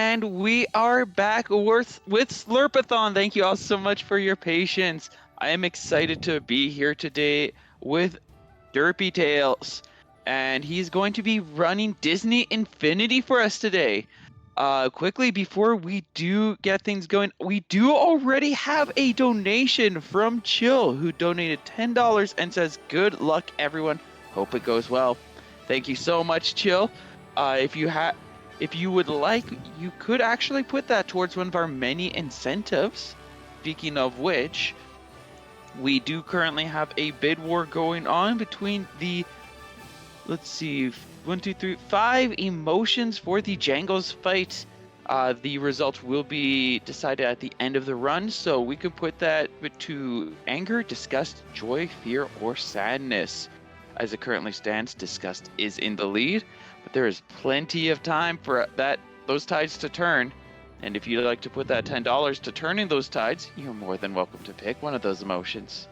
and we are back with Slurpathon. Thank you all so much for your patience. I am excited to be here today with DerpyTails, and he's going to be running Disney Infinity for us today. Quickly, before we do get things going, we do already have a donation from Chill, who donated $10 and says, "Good luck, everyone. Hope it goes well." Thank you so much, Chill. If you would like, you could actually put that towards one of our many incentives. Speaking of which, we do currently have a bid war going on between the, let's see, 5 emotions for the Jangles fight. The results will be decided at the end of the run, so we could put that to anger, disgust, joy, fear, or sadness. As it currently stands, disgust is in the lead, but there is plenty of time for those tides to turn. And if you'd like to put that $10 to turning those tides, you're more than welcome to pick one of those emotions.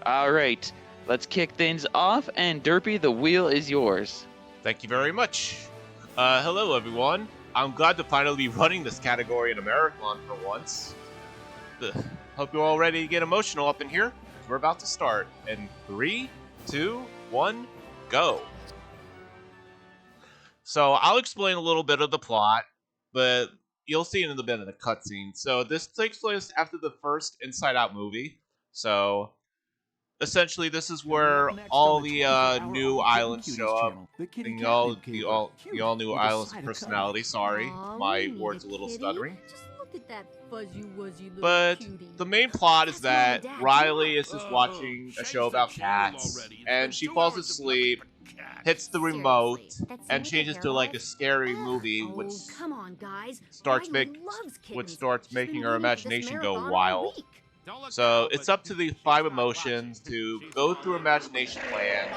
All right, let's kick things off, and Derpy, the wheel is yours. Thank you very much. Hello, everyone. I'm glad to finally be running this category in Americon for once. Hope you're all ready to get emotional up in here, because we're about to start. In 3, 2, 1, go. So I'll explain a little bit of the plot, but you'll see it in a bit of the cutscene. So this takes place after the first Inside Out movie. So essentially, this is where all the new islands show up. And all new islands of personality. Sorry, my word's a little stuttering. But the main plot is that Riley is just watching a show about cats, and she falls asleep, hits the remote, and changes to like a scary movie, which starts making her imagination go wild. So it's up to the 5 emotions to go through imagination land,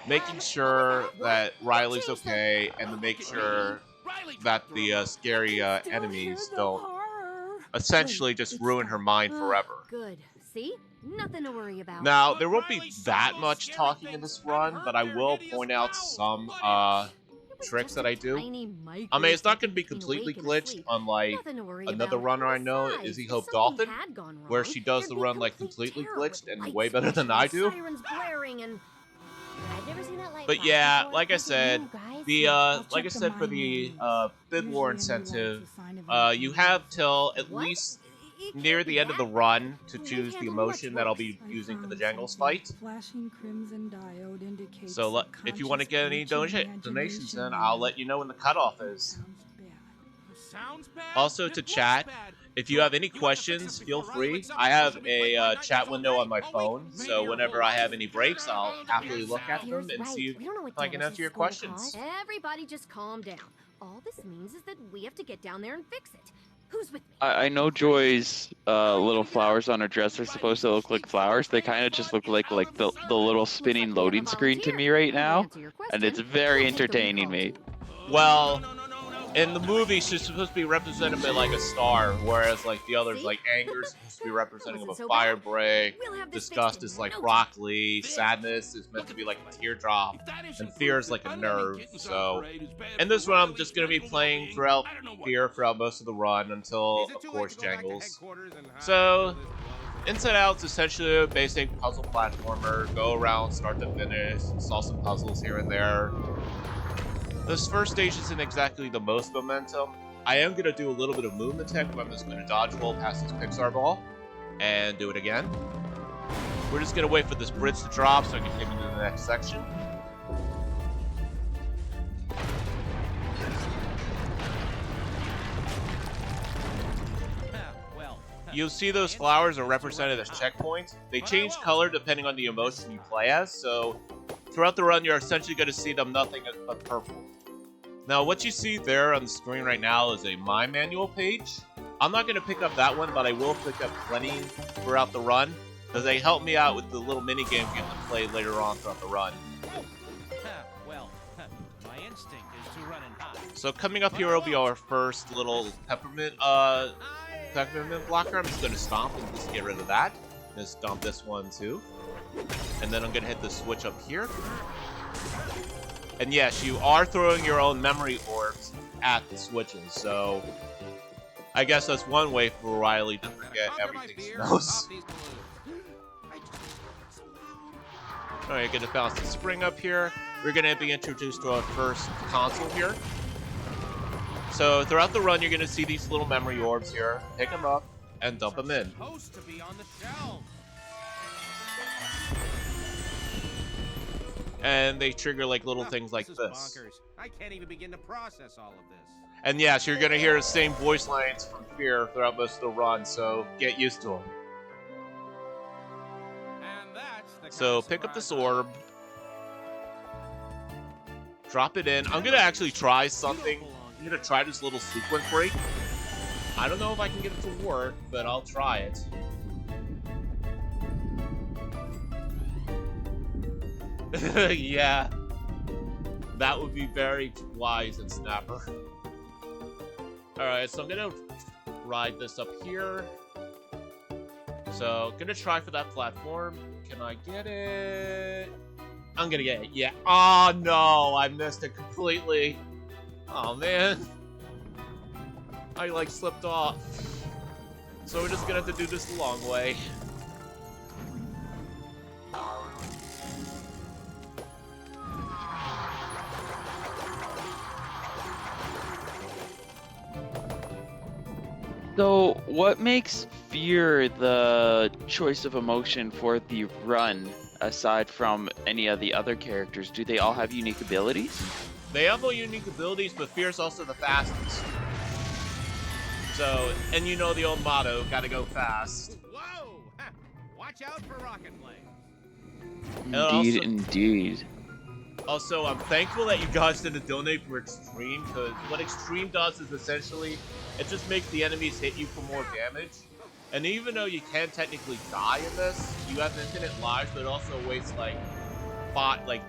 making sure that Riley's okay, and to make sure that the scary enemies don't essentially just ruin her mind forever. Good. See? Nothing to worry about. Now, there won't be that much talking in this run, but I will point out some tricks that I do. I mean, it's not going to be completely glitched, unlike another runner I know, Izzy Hope Dolphin, where she does the run like completely glitched and way better than I do. But yeah, like I said, for the bid war incentive, you have till at least near the end of the run to choose the emotion that I'll be using for the Jangles fight. So if you want to get any donations in, I'll let you know when the cutoff is. Also to chat, if you have any questions, feel free. I have a chat window on my phone, so whenever I have any breaks, I'll happily look at them and see if I can answer your questions. Everybody just calm down. All this means is that we have to get down there and fix it. Who's with me? I know Joy's little flowers on her dress are supposed to look like flowers. They kind of just look like the little spinning loading screen to me right now, and it's very entertaining me. Well, in the movie, she's supposed to be represented by like a star, whereas like the others, like anger is supposed to be representing of a fire break, disgust is like broccoli, sadness is meant to be like a teardrop, and fear is like a nerve. So in this run, I'm just gonna be playing throughout fear throughout most of the run until, of course, Jangles. So Inside Out's essentially a basic puzzle platformer. Go around, start to finish, solve some puzzles here and there. This first stage isn't exactly the most momentum. I am going to do a little bit of movement tech where I'm just going to dodge roll past this Pixar ball and do it again. We're just going to wait for this bridge to drop so I can get into the next section. You'll see those flowers are represented as checkpoints. They change color depending on the emotion you play as, so throughout the run you're essentially going to see them nothing but purple. Now, what you see there on the screen right now is a My Manual page. I'm not going to pick up that one, but I will pick up plenty throughout the run, because they help me out with the little minigame you get to play later on throughout the run. Well, my instinct is to run and hide. So coming up here will be our first little peppermint blocker. I'm just going to stomp and just get rid of that. Just stomp this one too. And then I'm going to hit the switch up here. And yes, you are throwing your own memory orbs at the switches, so I guess that's one way for Riley to forget everything she knows. Alright, gonna bounce the spring up here. We're gonna be introduced to our first console here. So throughout the run, you're gonna see these little memory orbs here. Pick them up and dump them in. Supposed to be on the shelf. And they trigger like little things like This this. is bonkers. I can't even begin to process all of this. And yes, you're gonna hear the same voice lines from Fear throughout most of the run, so get used to them. And that's the So kind of pick up this surprise orb, drop it in. I'm gonna actually try something. I'm gonna try this little sequence break. I don't know if I can get it to work, but I'll try it. Yeah, that would be very wise and Snapper. Alright, so I'm gonna ride this up here. So, gonna try for that platform. Can I get it? I'm gonna get it, yeah. Oh no, I missed it completely. Oh man. I like slipped off. So we're just gonna have to do this the long way. So, what makes fear the choice of emotion for the run, aside from any of the other characters? Do they all have unique abilities? They have all unique abilities, but Fear's also the fastest. So, and you know the old motto, gotta go fast. Whoa! Watch out for rocket flames. Indeed, indeed. Also, I'm thankful that you guys didn't donate for Extreme, because what Extreme does is essentially, it just makes the enemies hit you for more damage. And even though you can technically die in this, you have infinite lives, but it also wastes like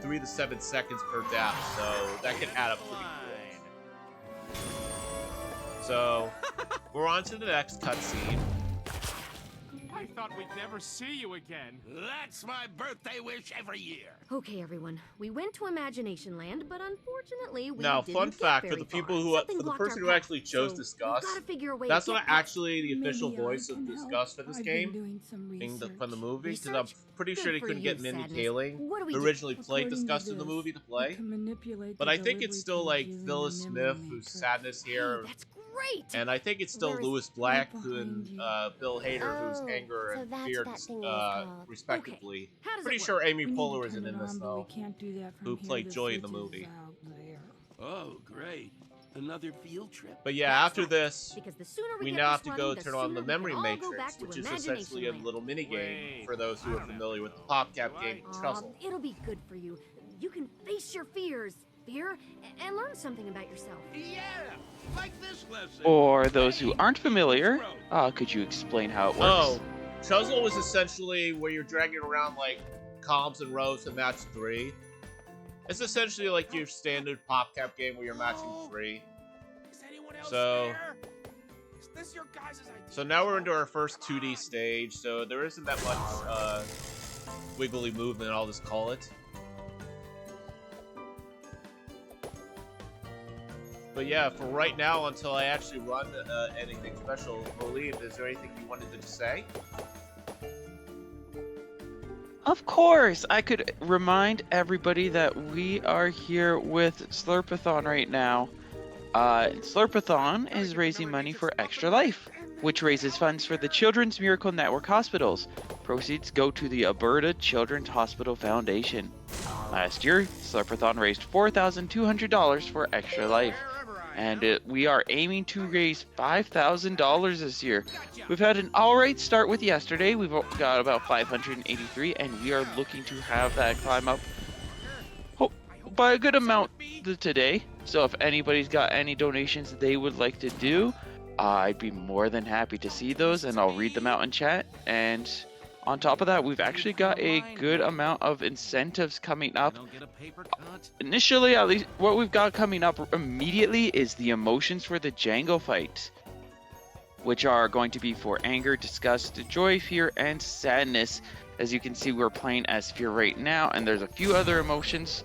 3 to 7 seconds per death, so that can add up pretty quick. So, we're on to the next cutscene. I thought we'd never see you again. That's my birthday wish every year. Okay, everyone. We went to Imagination Land, but unfortunately, we Now, didn't fun get fact for very the far. people who, Something for the blocked person our who path, actually chose so Discuss, we've gotta figure a way that's to not get past actually the official Maybe voice I of can Discuss for help. this I've game. been doing some From the movie, because I'm Research? pretty Good sure they for couldn't you, get Mindy Sadness. Kaling, What do we who do? originally played According to Disgust in the this, movie, to you play. can manipulate But the I think it's delivery still like pages in Phyllis the Smith, memory who's matrix. Sadness here, That's great! and I think it's still Where is Louis Black Right and behind you. Bill Hader, who's Oh, Anger so and that's Fear, what that thing is called. respectively. How does Pretty it sure work? Amy We need to Poehler turn isn't it in this on, but though. we can't do that from Who here. played The Joy in the switch is movie. out there. Oh, great. Another field trip. But yeah, That's after right, this, Because the sooner we get now this have to go running, the turn on the sooner we memory can all go matrix, back to which is Imagination essentially a Land. little mini game Wait, for those who I are don't familiar with the PopCap game Chuzzle. It'll be good for you. You can face your fears, and learn something about yourself. Yeah, like this lesson. For those who aren't familiar, could you explain how it works? Oh, Chuzzle is essentially where you're dragging around like columns and rows to match 3. It's essentially like your standard PopCap game where you're matching 3. Is anyone else So- there? Is this your guys' idea? So now we're into our first 2D stage, so there isn't that much wiggly movement, I'll just call it. But yeah, for right now, until I actually run anything special, Moline, is there anything you wanted to say? Of course! I could remind everybody that we are here with Slurpathon right now. Slurpathon is raising money for Extra Life, which raises funds for the Children's Miracle Network hospitals. Proceeds go to the Alberta Children's Hospital Foundation. Last year, Slurpathon raised $4,200 for Extra Life, and we are aiming to raise $5,000 this year. We've had an alright start with yesterday. We've got about 583, and we are looking to have that climb up by a good amount today. So if anybody's got any donations they would like to do, I'd be more than happy to see those, and I'll read them out in chat. And on top of that, we've actually got a good amount of incentives coming up. Don't get a paper cut. Initially, at least, what we've got coming up immediately is the emotions for the Django fight, which are going to be for anger, disgust, joy, fear, and sadness. As you can see, we're playing as fear right now, and there's a few other emotions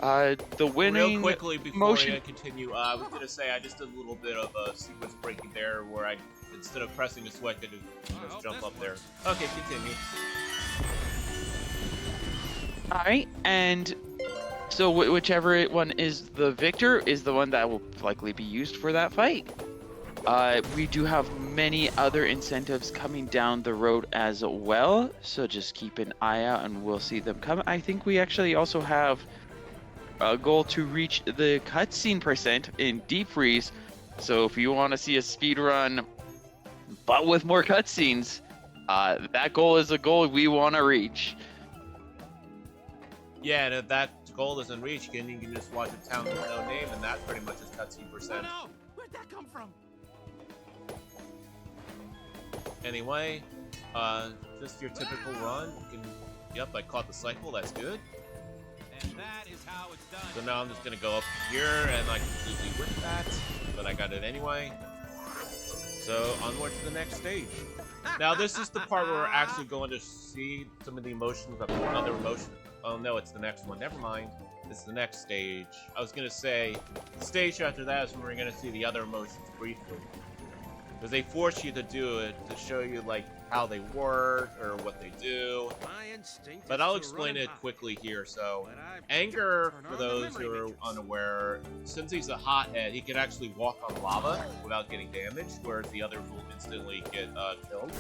The winning Real quickly before motion. I continue, I was gonna say I just did a little bit of a sequence breaking there, where I instead of pressing the switch, I just jump up there. Okay, continue. Alright, and so whichever one is the victor is the one that will likely be used for that fight. We do have many other incentives coming down the road as well, so just keep an eye out and we'll see them come. I think we actually also have a goal to reach the cutscene percent in Deep Freeze, so if you want to see a speed run but with more cutscenes, that goal is a goal we want to reach. Yeah, and if that goal isn't reached, then you can just watch a town with no name, and that pretty much is cutscene percent. No, where'd that come from? Anyway, just your typical run. You can, yep, I caught the cycle. That's good. And that is how it's done. So now I'm just gonna go up here, and I completely whip that, but I got it anyway. So onward to the next stage. Now this is the part where we're actually going to see some of the emotions of another emotion. Oh no, it's the next one. Never mind. It's the next stage. I was gonna say, the stage after that is when we're gonna see the other emotions briefly. Because they force you to do it to show you like how they work or what they do. But I'll explain it quickly here. So, Anger, for those who are unaware, since he's a hothead, he can actually walk on lava without getting damaged, whereas the others will instantly get killed.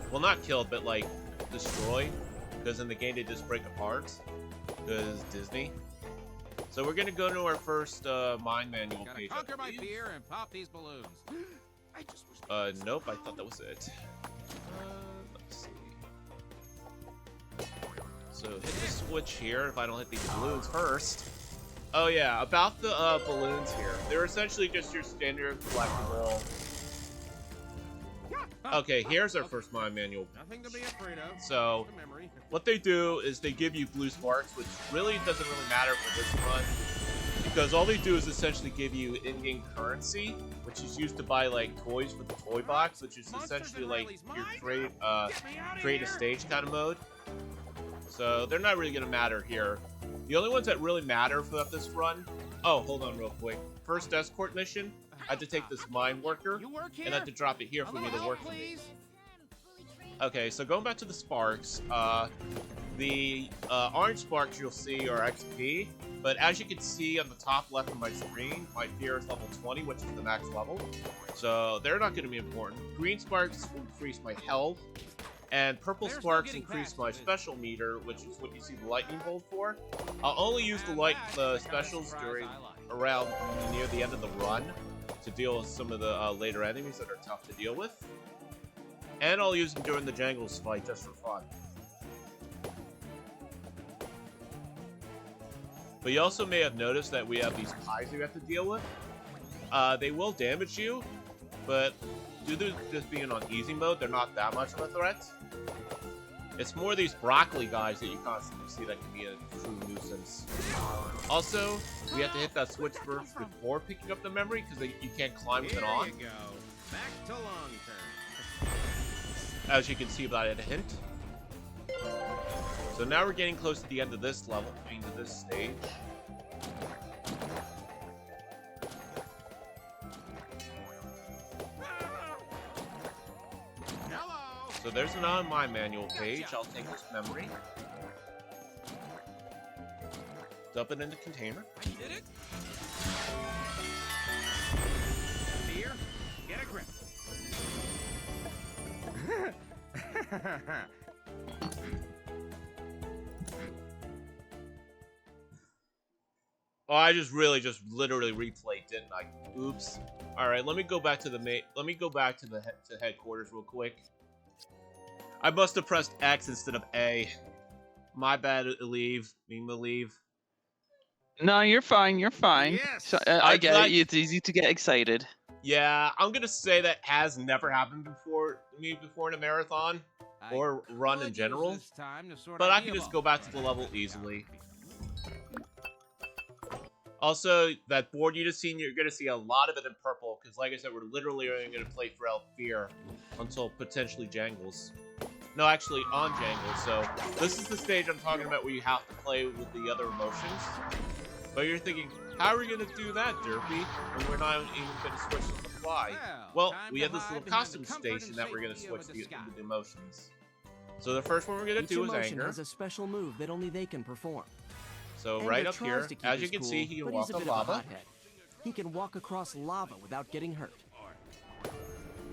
Well, not killed, but like destroyed, because in the game they just break apart. Because Disney. So we're gonna go to our first mind manual page. Conquer my fear and pop these balloons. Nope, I thought that was it. Let's see. So hit the switch here if I don't hit these balloons first. Oh yeah, about the balloons here. They're essentially just your standard collectible. Okay, here's our first mind manual. Nothing to be afraid of. So, what they do is they give you blue sparks, which really doesn't really matter for this run, because all they do is essentially give you in-game currency, which is used to buy like toys for the toy box, which is essentially like your create a stage kind of mode. So they're not really gonna matter here. The only ones that really matter for this run. Oh, hold on real quick. First escort mission, I had to take this mine worker and I had to drop it here for me to work for me. Okay, so going back to the sparks, the orange sparks you'll see are XP, but as you can see on the top left of my screen, my fear is level 20, which is the max level, so they're not going to be important. Green sparks increase my health, and purple sparks increase my special meter, which is what you see the lightning bolt for. I'll only use the specials during around near the end of the run to deal with some of the later enemies that are tough to deal with. And I'll use them during the Jangles fight just for fun. But you also may have noticed that we have these pies we have to deal with. They will damage you, but due to just being on easy mode, they're not that much of a threat. It's more these broccoli guys that you constantly see that can be a true nuisance. Also, we have to hit that switch first before picking up the memory, because you can't climb with it on. There you go. Back to long term. As you can see by a hint. So now we're getting close to the end of this level, being to this stage. So there's an on my manual page. I'll take this memory. Dump it in the container. I did it. Fear, get a grip. Oh, I just literally replayed, didn't I? Oops. All right, let me go back to the headquarters real quick. I must have pressed X instead of A. My bad, leave. No, you're fine. You're fine. Yes. So, I get it. It's easy to get excited. Yeah, I'm gonna say that has never happened before in a marathon or run in general. But I can just go back to the level easily. Also, that board you just seen, you're gonna see a lot of it in purple, because like I said, we're literally only gonna play for Fear until potentially Jangles. No, actually on Jangles. So this is the stage I'm talking about where you have to play with the other emotions. But you're thinking, how are we going to do that, Derpy, when we're not even going to switch to the fly? Well, we have this little costume station that we're going to switch into the emotions. So the first one we're going to do is anger. Has a special move that only they can perform. So right up here, as you can see, he can walk on lava. He can walk across lava without getting hurt.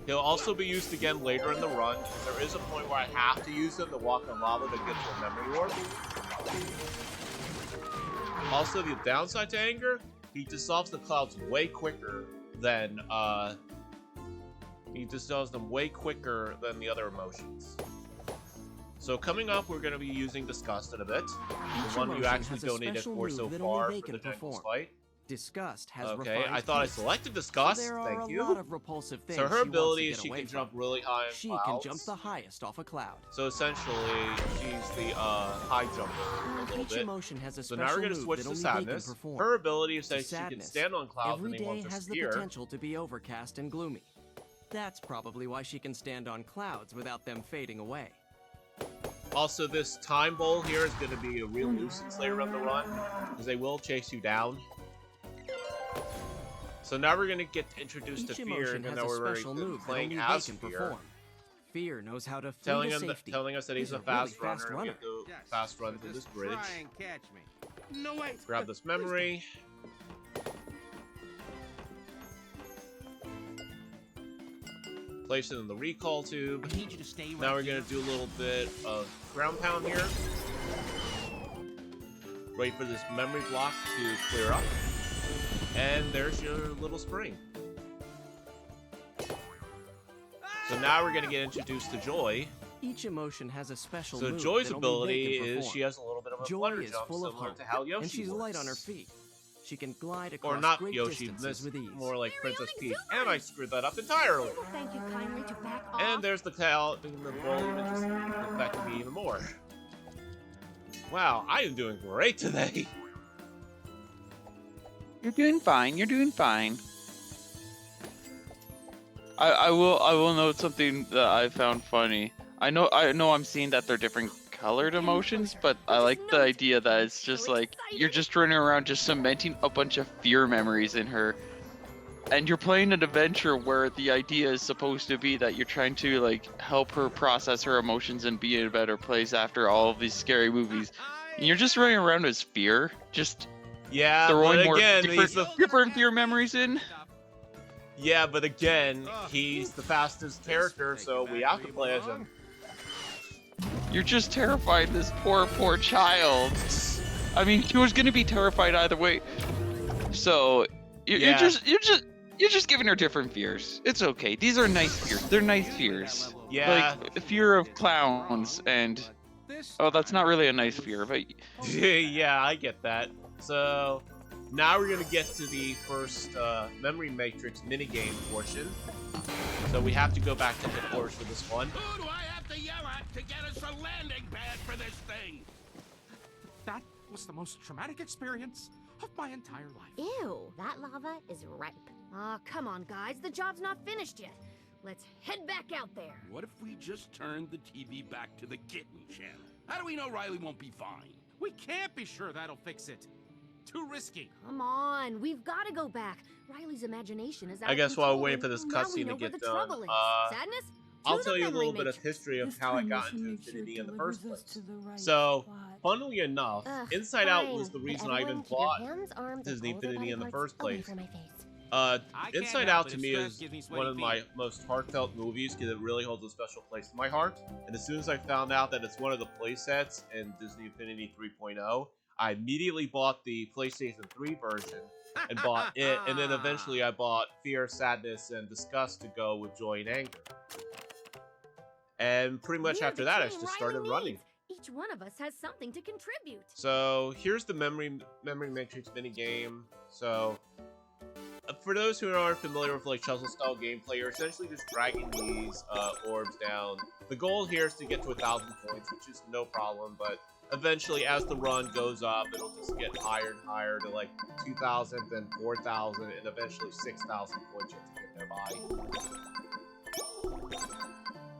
He'll also be used again later in the run, because there is a point where I have to use him to walk on lava to get to a memory warp. Also, the downside to anger, he dissolves the clouds way quicker than the other emotions. So coming up, we're going to be using Disgust in a bit. The one you actually donated for so far for the Jengles fight. Disgust has okay, I thought I selected Disgust. Thank you. So her ability is she can jump really high in She clouds. can jump the highest off a cloud. So essentially, she's the high jumper a little Each bit. emotion has a So now we're going to switch to Sadness. Her ability is that she can stand on clouds and every he day wants has to the steer. potential to be overcast and gloomy. That's probably why she can stand on clouds without them fading away. Also, this time bowl here is going to be a real nuisance later on the run, because they will chase you down. So now we're going to get introduced to Fear, even though we're already playing as Fear. Fear knows how to telling us that he's a fast runner. We have to fast run through this bridge. Try and catch me. No way. Grab this memory. Place it in the recall tube. I need you to stay right Now we're going to do a little bit of ground pound here. Wait for this memory block to clear up. And there's your little spring. So now we're going to get introduced to Joy. Each emotion has a special So move Joy's that only ability they can is perform. she has a little bit of a Joy flutter is jump, full of similar hope, to how Yoshi and she's works. light on her feet. She can glide across Or not great Yoshi, distances this with ease. more like Princess Peach. And I screwed that up entirely. We will thank you kindly to back off. And there's the cow in the bowl, which is affecting me even more. Wow, I am doing great today. You're doing fine. You're doing fine. I will note something that I found funny. I know I'm seeing that they're different colored emotions, but I like the idea that it's just like you're just running around just cementing a bunch of fear memories in her. And you're playing an adventure where the idea is supposed to be that you're trying to like help her process her emotions and be in a better place after all of these scary movies. And you're just running around as fear, just throwing more different fear memories in. Yeah, but again, he's the fastest character, so we have to play as him. You're just terrifying this poor child. I mean, she was gonna be terrified either way. So you're just giving her different fears. It's okay. These are nice fears. They're nice fears. Yeah. Like fear of clowns and that's not really a nice fear, but yeah, I get that. So now we're gonna get to the first memory matrix minigame portion. So we have to go back to headquarters for this one. Who do I have to yell at to get us a landing pad for this thing? That was the most traumatic experience of my entire life. Ew, that lava is ripe. Aw, come on, guys. The job's not finished yet. Let's head back out there. What if we just turned the TV back to the kitten channel? How do we know Riley won't be fine? We can't be sure that'll fix it. Too risky. Come on, we've got to go back. Riley's imagination is out I guess of while control, we're waiting for this and now we cutscene to know where get the done, trouble is. Sadness? I'll To tell the you a little memory bit of matrix. history of how I got into Infinity in the first place. So, funnily enough, Ugh, Inside Out fine, was the but reason I even everyone keep your bought hands, arms, Disney and all their Infinity in the body first parts away place. from my face. I can't Inside help Out it to if me stress is gives me sweaty one of my feet. most heartfelt movies because it really holds a special place in my heart. And as soon as I found out that it's one of the playsets in Disney Infinity 3.0, I immediately bought the PlayStation 3 version and bought it, and then eventually I bought Fear, Sadness, and Disgust to go with Joy and Anger. And pretty much We're after the that, I team just Riley started running. needs. Each one of us has something to contribute. So here's the memory matrix minigame. So for those who aren't familiar with like puzzle style gameplay, you're essentially just dragging these orbs down. The goal here is to get to 1,000 points, which is no problem, but eventually as the run goes up, it'll just get higher and higher to like 2,000, then 4,000, and eventually 6,000 points you have to get there by.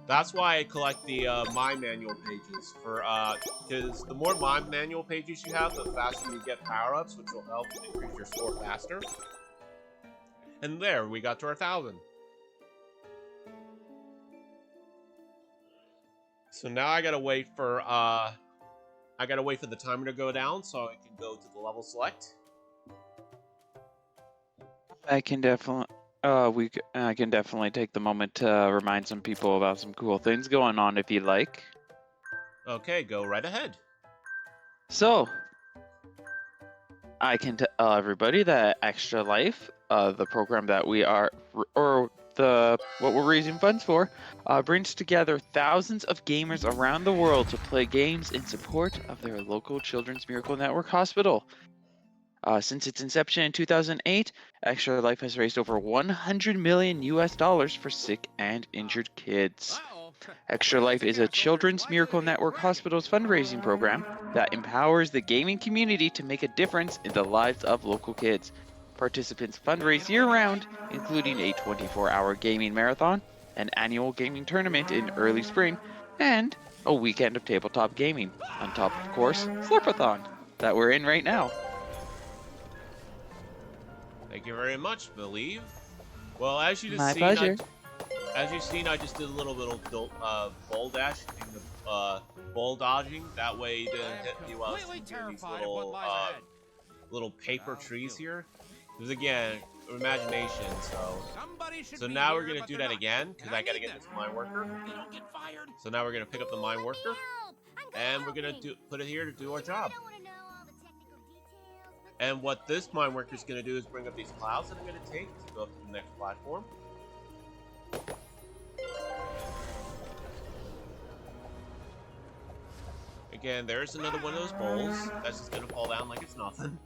That's why I collect the mine manual pages for because the more mine manual pages you have, the faster you get power-ups, which will help increase your score faster. And there, we got to our 1,000. So now I gotta wait for the timer to go down so I can go to the level select. I can definitely I can definitely take the moment to remind some people about some cool things going on if you like. Okay, go right ahead. So, I can tell everybody that Extra Life, the program that we are, or what we're raising funds for, brings together thousands of gamers around the world to play games in support of their local Children's Miracle Network hospital. Since its inception in 2008, Extra Life has raised over $100 million for sick and injured kids. Extra Life is a Children's Miracle Network Hospital's fundraising program that empowers the gaming community to make a difference in the lives of local kids. Participants fundraise year-round, including a 24-hour gaming marathon, an annual gaming tournament in early spring, and a weekend of tabletop gaming. On top, of course, Slurpathon, that we're in right now. Thank you very much, Believe. Well, as you just My seen, pleasure. As you've seen, I just did a little ball dash and ball dodging. That way, you didn't hit me while I was doing these little paper trees here. Because again, imagination. So now we're gonna do that again because I gotta get this mine worker. So now we're gonna pick up the mine worker, and we're gonna put it here to do our job. And what this mine worker is going to do is bring up these clouds that I'm going to take to go up to the next platform. Again, there's another one of those bowls that's just going to fall down like it's nothing.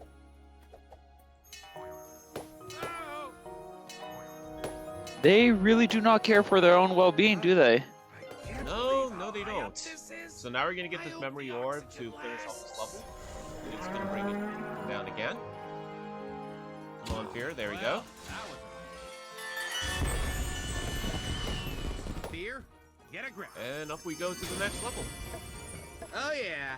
They really do not care for their own well-being, do they? No, they don't. So now we're going to get this memory orb to finish off this level. It's going to bring it down again. Come on, Fear. There we go. Fear, get a grip. And up we go to the next level. Oh yeah.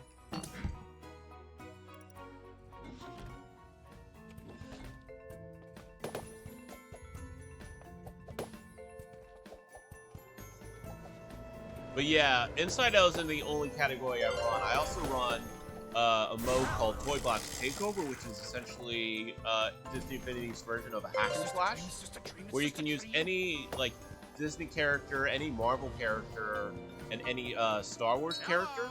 But yeah, Inside Out isn't the only category I run. I also run a mode called Toy Blocks Takeover, which is essentially Disney Infinity's version of a hack and slash, where you can use any like Disney character, any Marvel character, and any Star Wars character.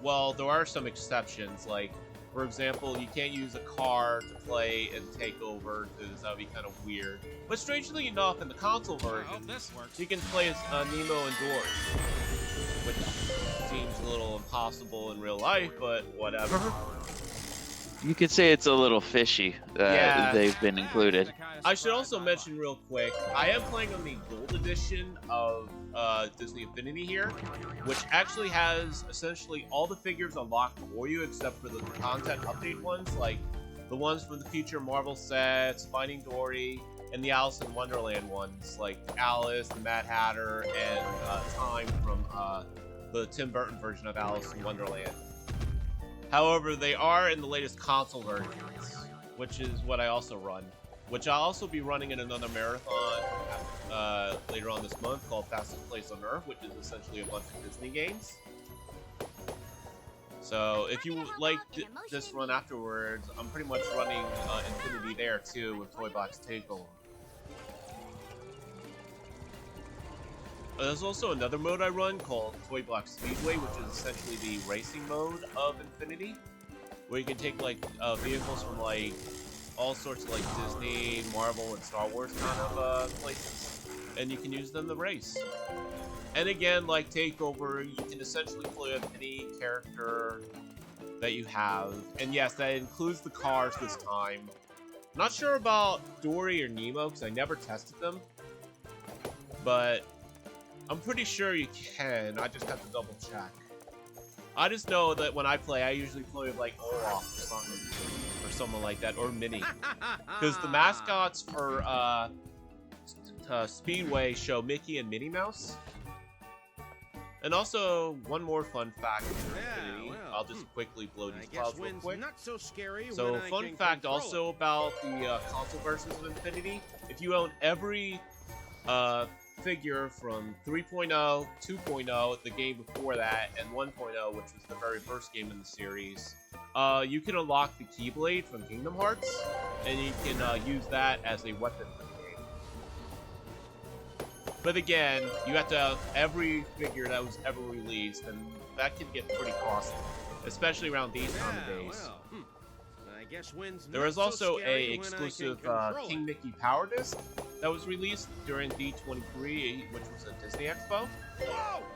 Well, there are some exceptions, like for example, you can't use a car to play in Takeover because that would be kind of weird. But strangely enough, in the console version, you can play as Nemo and Dory, which seems a little impossible in real life, but whatever. You could say it's a little fishy that they've been included. I should also mention real quick, I am playing on the Gold Edition of Disney Infinity here, which actually has essentially all the figures unlocked for you except for the content update ones, like the ones from the future Marvel sets, Finding Dory, and the Alice in Wonderland ones, like Alice, the Mad Hatter, and Time from the Tim Burton version of Alice in Wonderland. However, they are in the latest console versions, which is what I also run, which I'll also be running in another marathon later on this month called Fastest Place on Earth, which is essentially a bunch of Disney games. So if you like this run afterwards, I'm pretty much running Infinity there too with Toy Blocks Takeover. There's also another mode I run called Toy Block Speedway, which is essentially the racing mode of Infinity, where you can take like vehicles from like all sorts of like Disney, Marvel, and Star Wars kind of places, and you can use them to race. And again, like Takeover, you can essentially play with any character that you have, and yes, that includes the cars this time. I'm not sure about Dory or Nemo because I never tested them, but I'm pretty sure you can. I just have to double check. I just know that when I play, I usually play with like Olaf or something, or someone like that, or Minnie, because the mascots for Speedway show Mickey and Minnie Mouse. And also, one more fun fact for Yeah, Infinity. well, I'll just quickly blow I these guess clouds real wind's quick. not so scary So, when I fun can fact control also it. about the console versions of Infinity. If you own every figure from 3.0, 2.0, the game before that, and 1.0, which was the very first game in the series, you can unlock the Keyblade from Kingdom Hearts, and you can use that as a weapon for the game. But again, you have to have every figure that was ever released, and that can get pretty costly, especially around these time of days. Well, I guess wind's There not was so also scary a when I can exclusive control King it. Mickey Power Disc that was released during D23, which was a Disney Expo.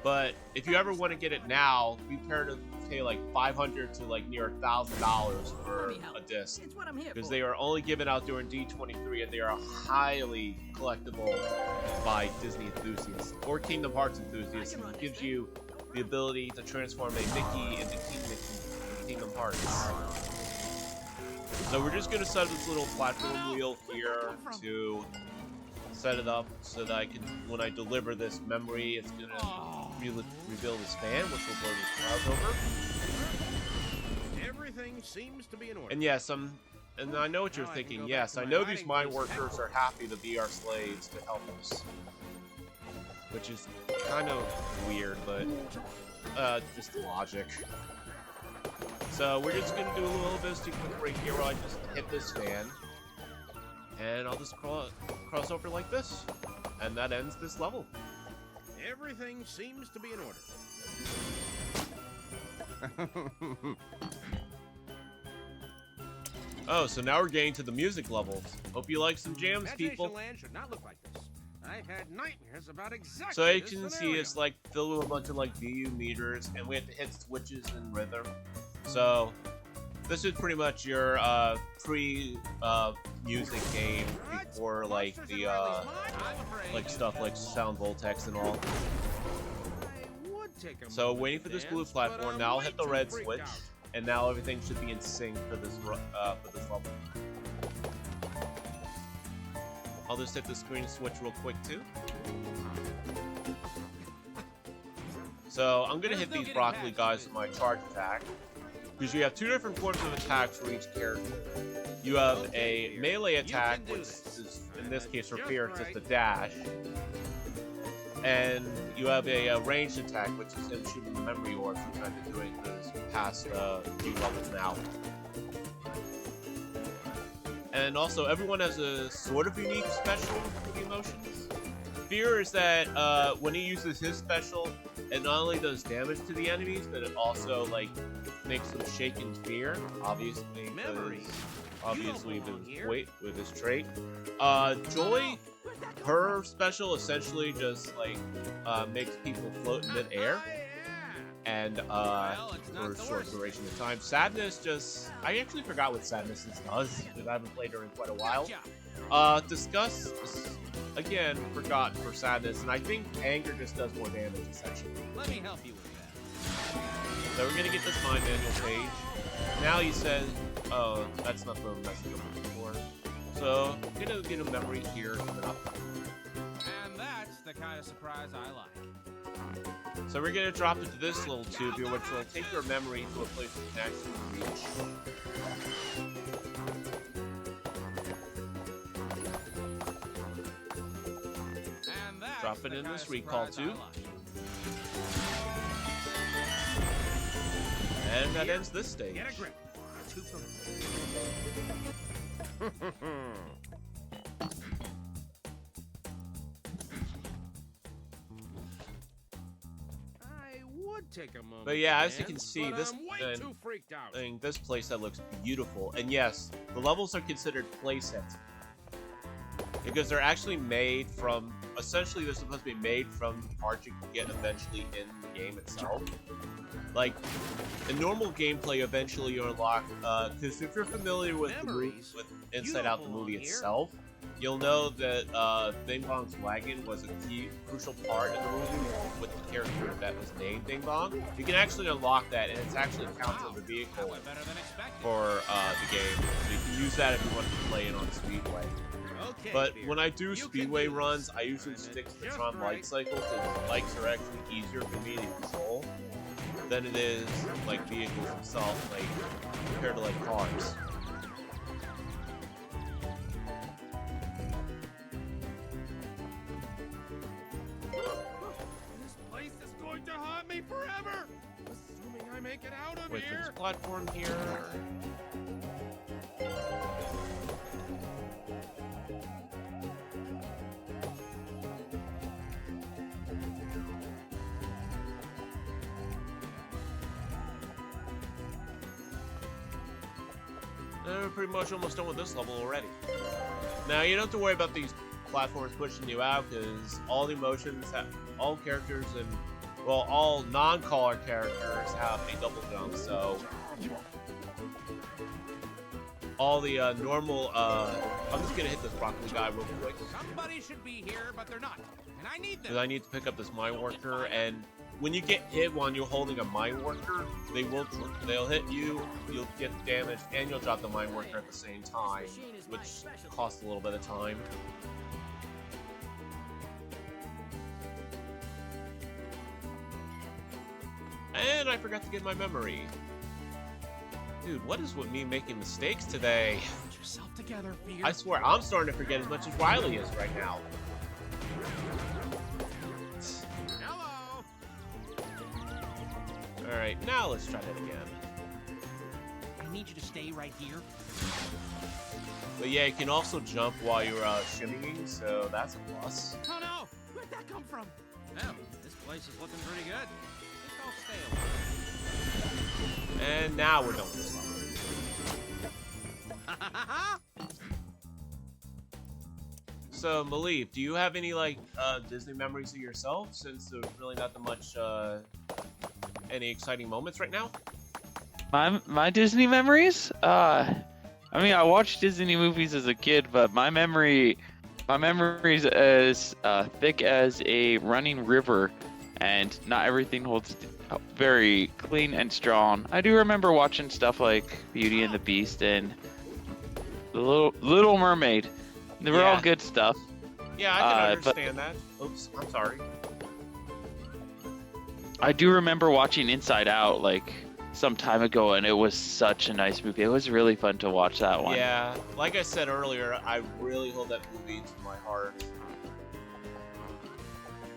But if you ever want to get it now, be prepared to pay like $500 to like near $1,000 for a disc, It's what I'm here because for. they are only given out during D23, and they are highly collectible by Disney enthusiasts or Kingdom Hearts enthusiasts. And it gives you the ability to transform a Mickey into King Mickey in Kingdom Hearts. So we're just gonna set up this little platform wheel here to set it up so that I can, when I deliver this memory, it's gonna reveal this fan, which will blow these clouds over. Everything seems to be in order. And yes, and I know what you're Now I can thinking. go Yes, back I to know my these hiding mine place. workers are happy to be our slaves to help us, which is kind of weird, but just logic. So we're just gonna do a little bit of sequence right here where I just hit this fan, and I'll just cross over like this, and that ends this level. Everything seems to be in order. Oh, so now we're getting to the music levels. Hope you like some jams, Imagination people. Land should not look like this. I've had nightmares about exactly So as you this can see, scenario. it's like filled with a bunch of like VU meters, and we have to hit switches in rhythm. So this is pretty much your pre-music game before like the like stuff like Sound Voltex and all. I would take a So moment waiting to for this dance, blue platform. but I'm Now I'll way hit the too red freaked switch, out. and now everything should be in sync for this level. I'll just hit the screen switch real quick too. So I'm gonna hit these broccoli guys with my charge attack, because you have two different forms of attacks for each character. You have a melee attack, which is in this for Fear, it's just a dash. And you have a ranged attack, which is him shooting the memory orb, which I've been doing this past few levels now. And also, everyone has a sort of unique special for the emotions. Fear is that when he uses his special, it not only does damage to the enemies, but it also like makes them shake in fear. Obviously, with his trait. Joy, her special essentially just like makes people float in midair, and for a short duration of time. Sadness I actually forgot what Sadness does, because I haven't played her in quite a while. Disgust is, again, forgotten for Sadness, and I think Anger just does more damage, essentially. Let me help you with that. So we're gonna get this Mind Manual page. Now he says, oh, that's not the message I'm looking for. So, I'm gonna get a memory here coming up. And that's the kind of surprise I like. So we're gonna drop into this little tube here, which will take your memory to a place you can actually reach. And that's Drop it the in kind this of recall surprise I tube. like. And that ends this stage. Get a grip. Two from I would take a moment. But yeah, to as you can dance, see, but this I'm way too freaked out. this playset looks beautiful. And yes, the levels are considered playsets, because they're actually made from, essentially they're supposed to be made from parts you can get eventually in the game itself. Like, in normal gameplay, eventually you unlock, because if you're familiar with Inside Out, the movie itself, you'll know that Bing Bong's wagon was a crucial part in the movie with the character that was named Bing Bong. You can actually unlock that, and it's actually counted as a vehicle Better than expected. for the game. So you can use that if you want to play it on Speedway. Okay, But dear. when I do You speedway can do runs, this. I usually Just stick to the right. Tron light cycle because bikes are actually easier for me to control than it is like vehicles themselves, like compared to like cars. This place is going to haunt me forever! Assuming I make it out of Wait for here. this platform here. We're pretty much almost done with this level already. Now you don't have to worry about these platforms pushing you out because all the emotions, all characters, and well, all non-caller characters have a double jump. So all the normal. I'm just gonna hit this broccoli guy real quick Somebody should be here, but they're not. And I need because them. I need to pick up this mine worker. And when you get hit while you're holding a mine worker, they'll hit you. You'll get damaged, and you'll drop the mine worker at the same time, which costs a little bit of time. And I forgot to get my memory. Dude, what is with me making mistakes today? Get yourself together, Fear. I swear, I'm starting to forget as much as Riley is right now. Hello. Alright, now let's try that again. I need you to stay right here. But yeah, you can also jump while you're shimmying, so that's a plus. Oh no! Where'd that come from? Well, this place is looking pretty good. Think I'll stay a while. And now we're done with this level. So, Malik, do you have any, like, Disney memories of yourself, since there's really not that much, any exciting moments right now? My Disney memories? I mean, I watched Disney movies as a kid, but my memory's as thick as a running river, and not everything holds very clean and strong. I do remember watching stuff like Beauty and the Beast and the Little Mermaid. They were all Yeah. good stuff. Yeah, I can but- understand that. Oops, I'm sorry. I do remember watching Inside Out like some time ago, and it was such a nice movie. It was really fun to watch that one. Yeah, like I said earlier, I really hold that movie to my heart.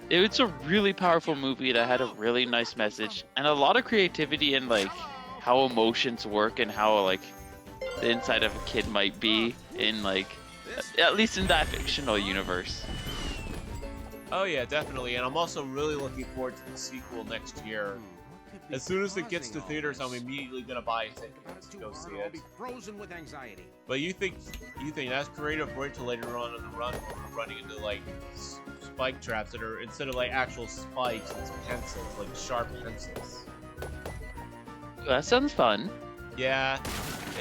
It's a really powerful movie that had a really nice message and a lot of creativity in like how emotions work and how like the inside of a kid might be in like at least in that fictional universe. Oh yeah, definitely, and I'm also really looking forward to the sequel next year. As soon as it gets to theaters, I'm immediately gonna buy a ticket to go see I'll it. be frozen with anxiety. But you think that's creative? Wait till later on in the run, when we're running into like spike traps that are instead of like actual spikes, it's pencils, like sharp pencils. That sounds fun. Yeah,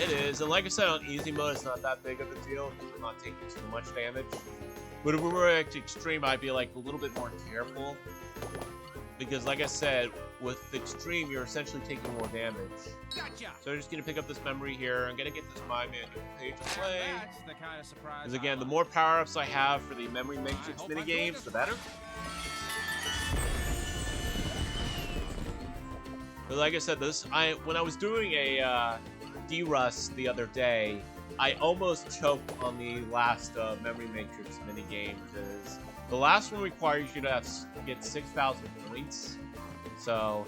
it is. And like I said, on easy mode, it's not that big of a deal because we're not taking too much damage. But if we were at extreme, I'd be like a little bit more careful. Because like I said, with extreme, you're essentially taking more damage. Gotcha. So I'm just going to pick up this memory here. I'm going to get this My Manual page to play. That's the kind of surprise. Because again, the more power-ups I have for the Memory Matrix minigames, the better. But like I said, when I was doing a D-Rust the other day, I almost choked on the last Memory Matrix minigame because the last one requires you to get 6,000 points. So,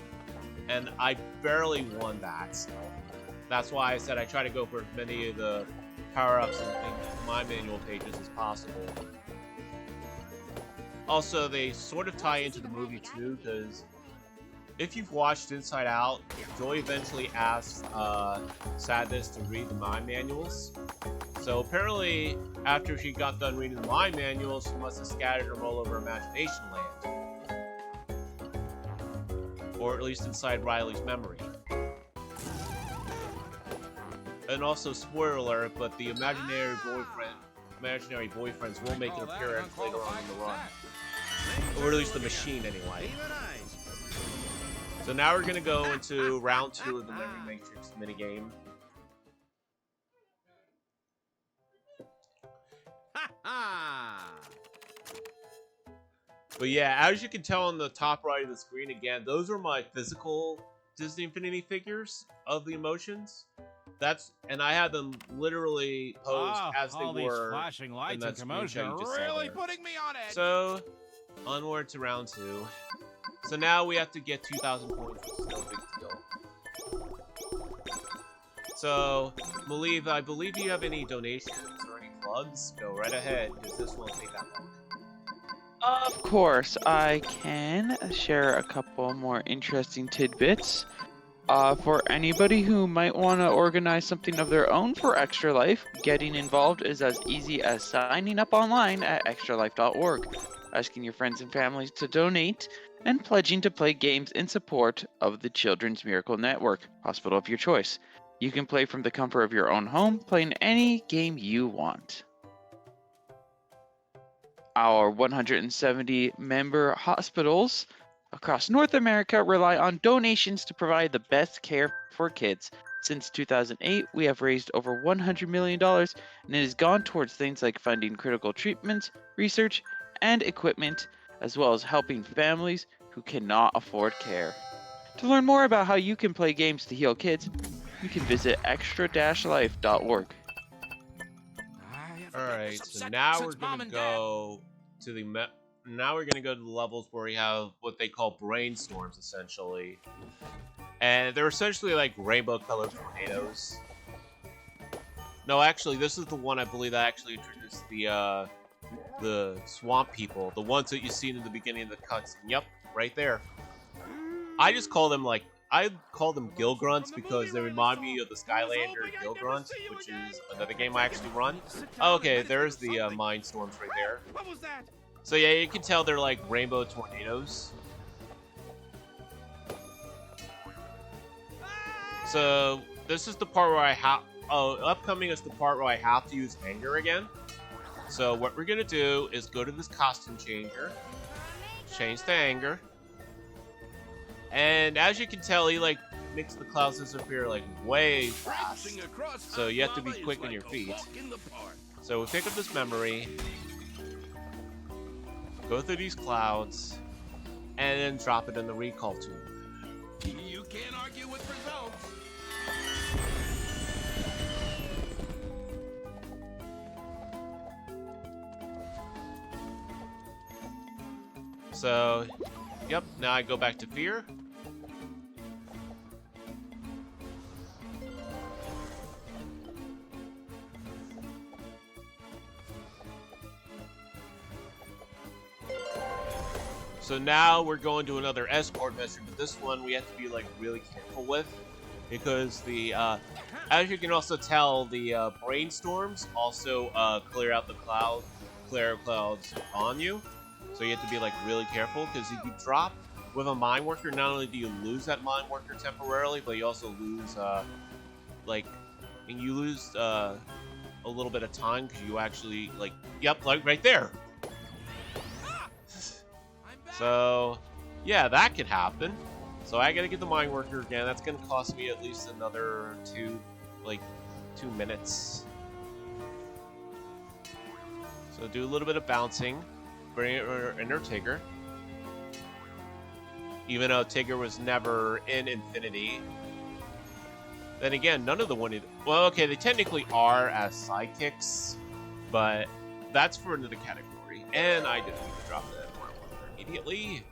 and I barely won that. So that's why I said I try to go for as many of the power-ups in my manual pages as possible. Also, they sort of tie into the movie too, because if you've watched Inside Out, Joy eventually asks Sadness to read the mind manuals. So apparently, after she got done reading the mind manuals, she must have scattered them all over Imagination Land. Or at least inside Riley's memory. And also, spoiler alert, but the imaginary boyfriends will make an appearance later on in the run. Or at least the machine, anyway. So now we're going to go into round 2 of the Memory Matrix minigame. But yeah, as you can tell on the top right of the screen, again, those are my physical Disney Infinity figures of the emotions. And I had them literally posed as they all these were flashing lights in that and commotion screenshot you are just saw really there. putting me on edge. So, onward to round 2. So now we have to get 2,000 points, which is no big deal. So, Maliv, I believe you have any donations or any plugs? Go right ahead, because this won't take that long. Of course, I can share a couple more interesting tidbits. For anybody who might want to organize something of their own for Extra Life, getting involved is as easy as signing up online at extralife.org, asking your friends and families to donate, and pledging to play games in support of the Children's Miracle Network, hospital of your choice. You can play from the comfort of your own home, playing any game you want. Our 170 member hospitals across North America rely on donations to provide the best care for kids. Since 2008, we have raised over $100 million, and it has gone towards things like funding critical treatments, research, and equipment, as well as helping families who cannot afford care. To learn more about how you can play games to heal kids, you can visit extra-life.org. Alright, so now we're gonna go to the levels where we have what they call brainstorms, essentially. And they're essentially like rainbow-colored tornadoes. No, actually, this is the one I believe that actually introduced the swamp people, the ones that you see in the beginning of the cutscene. Yep, right there. I call them Gill Grunts because they remind me of the Skylander Gill Grunt, which is another game I actually run. Okay, there's the Mindstorms right there. What was that? So yeah, you can tell they're like rainbow tornadoes. So this is the part where upcoming is the part where I have to use anger again. So what we're gonna do is go to this costume changer, change to anger. And as you can tell, he like makes the clouds disappear like way fast. So you have to be quick on your feet. So we pick up this memory, go through these clouds, and then drop it in the recall tube. You can't argue with results. So, yep, now I go back to fear. So now we're going to another escort mission, but this one we have to be like really careful with because the as you can also tell, the brainstorms also clear clouds on you. So you have to be like really careful because if you drop with a mine worker, not only do you lose that mine worker temporarily, but you also lose a little bit of time because you actually like right there. So, yeah, that could happen. So I gotta get the mine worker again. That's gonna cost me at least another 2 minutes. So do a little bit of bouncing. Bring in her Tigger. Even though Tigger was never in Infinity. Then again, none of the one. Well, okay, they technically are as sidekicks, but that's for another category. And I didn't need to drop that mine worker immediately.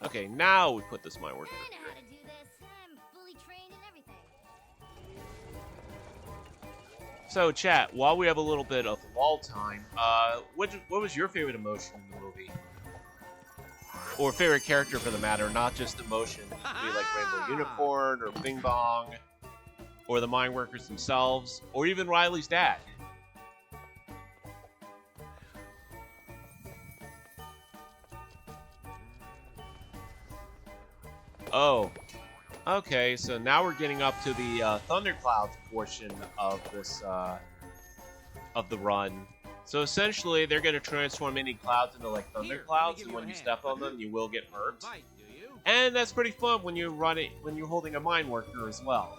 Okay, now we put this mine worker. I know how to do this. I'm fully trained in everything. So, chat, while we have a little bit of wall time, what was your favorite emotion in the movie? Or favorite character, for the matter, not just emotion. It could be like Rainbow Unicorn, or Bing Bong, or the mine workers themselves, or even Riley's dad. Oh. Okay, so now we're getting up to the Thunderclouds portion of this, of the run. So essentially, they're going to transform any clouds into like Thunderclouds, and when you step on them, you will get hurt. And that's pretty fun when you're holding a mine worker as well.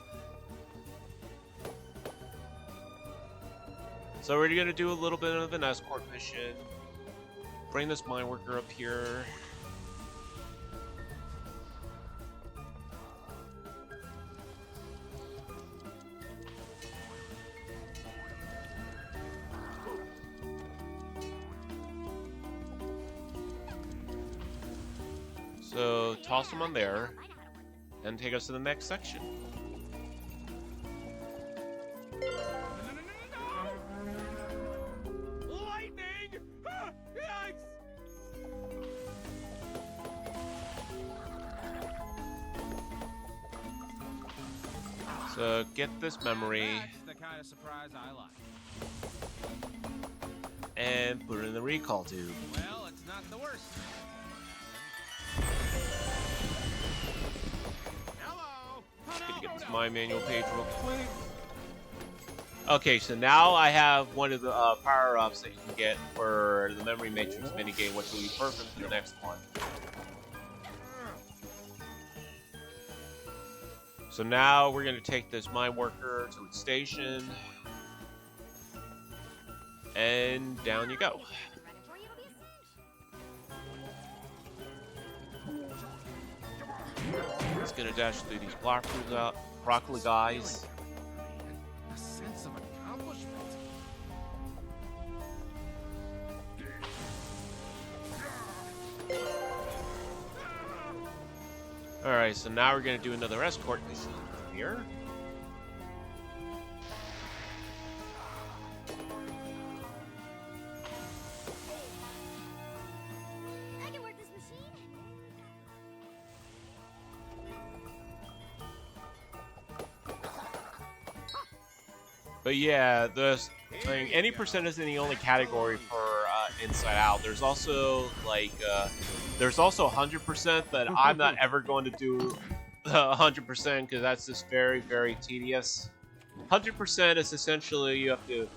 So we're gonna do a little bit of an escort mission. Bring this mine worker up here. So toss them on there and take us to the next section. Lightning! Ah, yikes! So get this memory That's the kind of surprise I like. and put it in the recall tube. Well, it's not the worst. Hello! Gonna get this mine manual page real quick. Okay, so now I have one of the power-ups that you can get for the memory matrix minigame, which will be perfect for the next one. So now we're going to take this mine worker to its station. And down you go. It's going to dash through these broccoli guys. A sense of accomplishment. Alright, so now we're going to do another escort mission here. I can work this machine. But yeah, any percent isn't the only category for Inside Out. There's also like there's also 100%, but I'm not ever going to do 100% because that's just very, very tedious. 100% is essentially you have to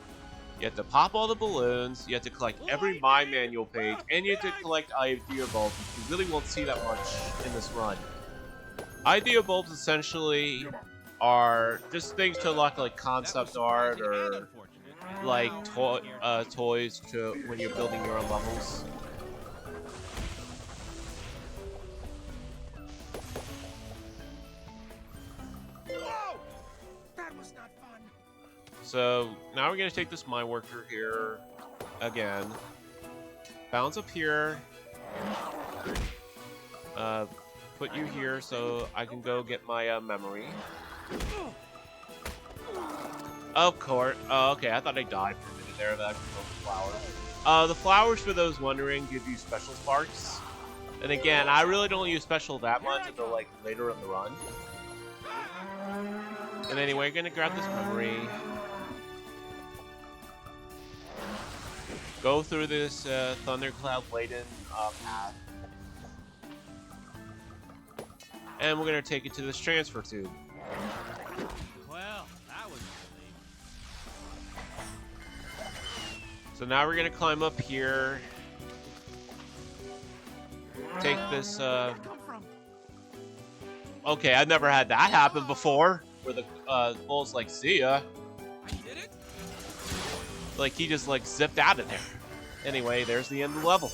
pop all the balloons, you have to collect every mine manual page, and you have to collect idea bulbs. You really won't see that much in this run. Idea bulbs essentially are just things to unlock like concept art or like toys to when you're building your own levels. Whoa! That was not fun. So now we're gonna take this mine worker here again. Bounce up here. Put you here so I can go get my memory. Of course. Oh, okay. I thought I died for a minute there. That the flowers. The flowers, for those wondering, give you special sparks. And again, I really don't use special that much until like later in the run. And anyway, gonna grab this memory. Go through this thundercloud-laden path. And we're gonna take it to this transfer tube. Well, that was a relief. So now we're gonna climb up here. Take this, Come from? Okay, I've never had that happen before. Where the bull's like, see ya. I did it? Like, he just, like, zipped out of there. Anyway, there's the end of the level.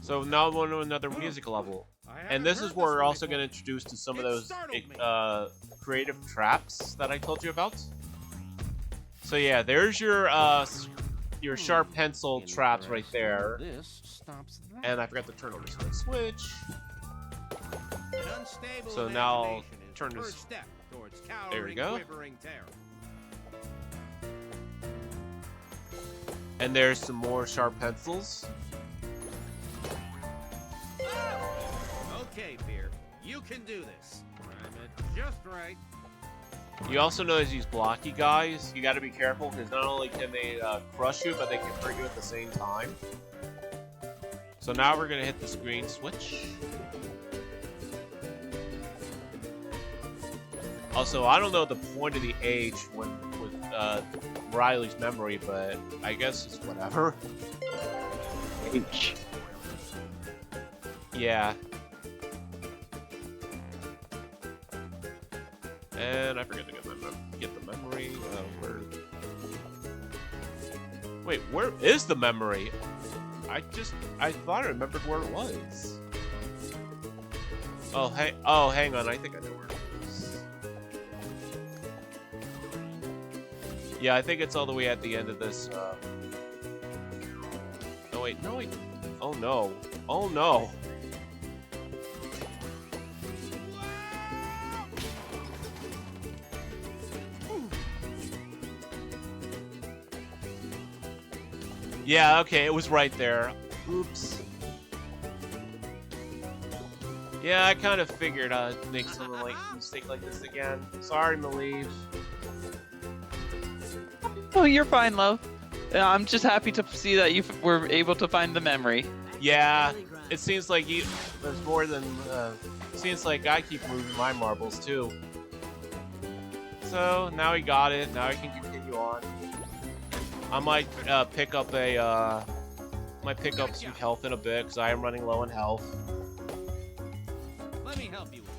So now we're on to another music level. And this is where we're also going to introduce to some of those creative traps that I told you about. So yeah, there's your sharp pencil traps right there. This stops that. And I forgot to turn on this red switch. An unstable So now imagination is turn the this- first step towards There we cowering, go. quivering terror. And there's some more sharp pencils. Okay, Beer, you can do this. Time it just right. You also know there's these blocky guys. You got to be careful because not only can they crush you, but they can hurt you at the same time. So now we're gonna hit the screen switch. Also, I don't know the point of the H with Riley's memory, but I guess it's whatever. H. Yeah. And I forget to get the memory. Where? Wait, where is the memory? I thought I remembered where it was. Oh, hey, hang on. I think I know where it is. Yeah, I think it's all the way at the end of this. Oh wait, no, wait. Oh no. Oh no. Yeah, okay, it was right there. Oops. Yeah, I kind of figured I'd make some like mistake like this again. Sorry, Malieve. Oh, you're fine, love. I'm just happy to see that you were able to find the memory. Yeah, it seems like there's more than. Seems like I keep moving my marbles too. So now we got it. Now I can continue on. I might pick up some health in a bit because I am running low in health. Let me help you with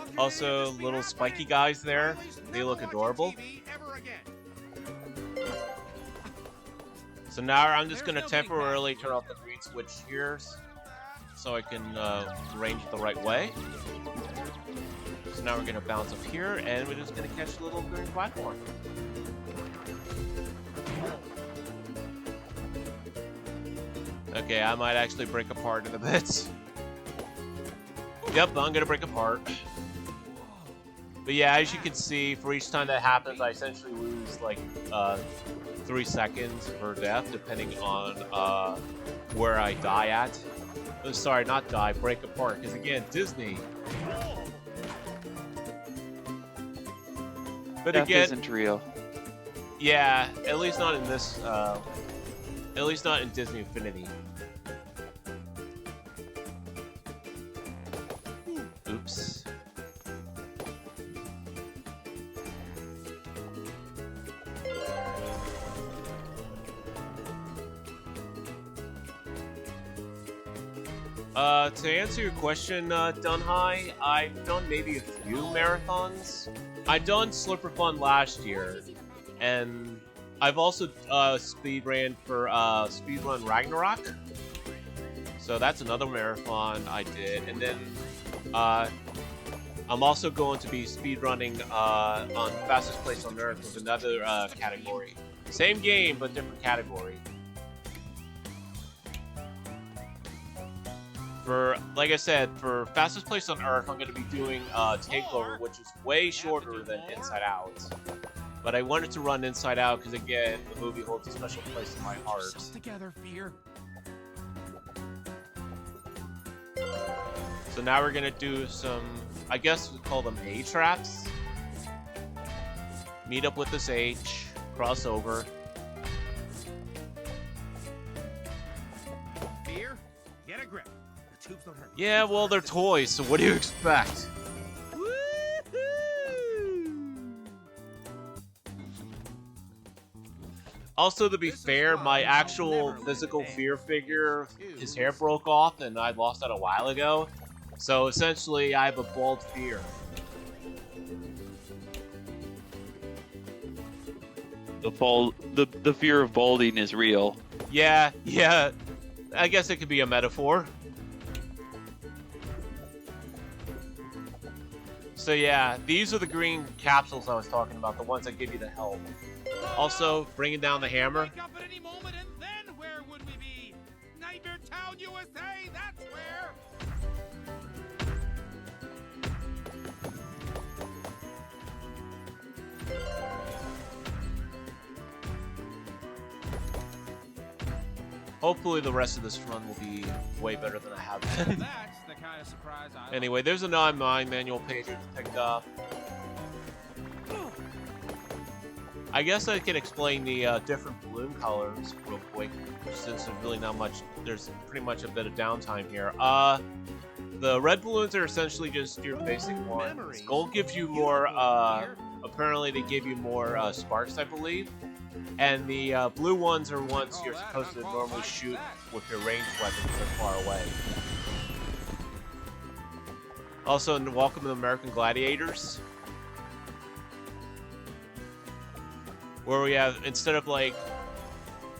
that. Also, little spiky guys there. They look adorable. So now I'm just gonna temporarily turn off the green switch here, so I can range it the right way. So now we're gonna bounce up here, and we're just gonna catch the little green platform. Okay, I might actually break apart in a bit. Yep, I'm gonna break apart. But yeah, as you can see, for each time that happens, I essentially lose like 3 seconds for death, depending on where I die at. Oh, sorry, not die, break apart, because again, Disney. But Death again, isn't real. yeah, at least not in this. At least not in Disney Infinity. Oops. To answer your question, Dunhai, I've done maybe a few marathons. I done Slurpathon last year, and I've also speedran for Speedrun Ragnarok. So that's another marathon I did, and then I'm also going to be speedrunning on Fastest Place on Earth with another category. Same game, but different category. For, like I said, for Fastest Place on Earth, I'm going to be doing Takeover, which is way shorter than Inside Out. But I wanted to run Inside Out because, again, the movie holds a special place in my heart. Together, Fear. So now we're going to do some, I guess we call them A-traps. Meet up with this H, cross over. Fear, get a grip. The tubes don't hurt. Yeah, well, they're toys, so what do you expect? Also, to be fair, my actual physical Fear figure, his hair broke off, and I lost that a while ago. So essentially, I have a bald Fear. The fear of balding is real. Yeah. I guess it could be a metaphor. So yeah, these are the green capsules I was talking about, the ones that give you the health. Also, bringing down the hammer. Wake up at any moment, and then where would we be? Nightmare Town, USA, that's where! Hopefully the rest of this run will be way better than I have been. That's the kind of surprise I Anyway, there's a non-mine manual page to pick up. I guess I can explain the different balloon colors real quick, since there's really not much. There's pretty much a bit of downtime here. The red balloons are essentially just your basic ones. Gold gives you more apparently they give you more sparks, I believe. And the blue ones are ones you're supposed to normally shoot with your ranged weapons that are far away. Also, welcome to American Gladiators. Where we have, instead of like,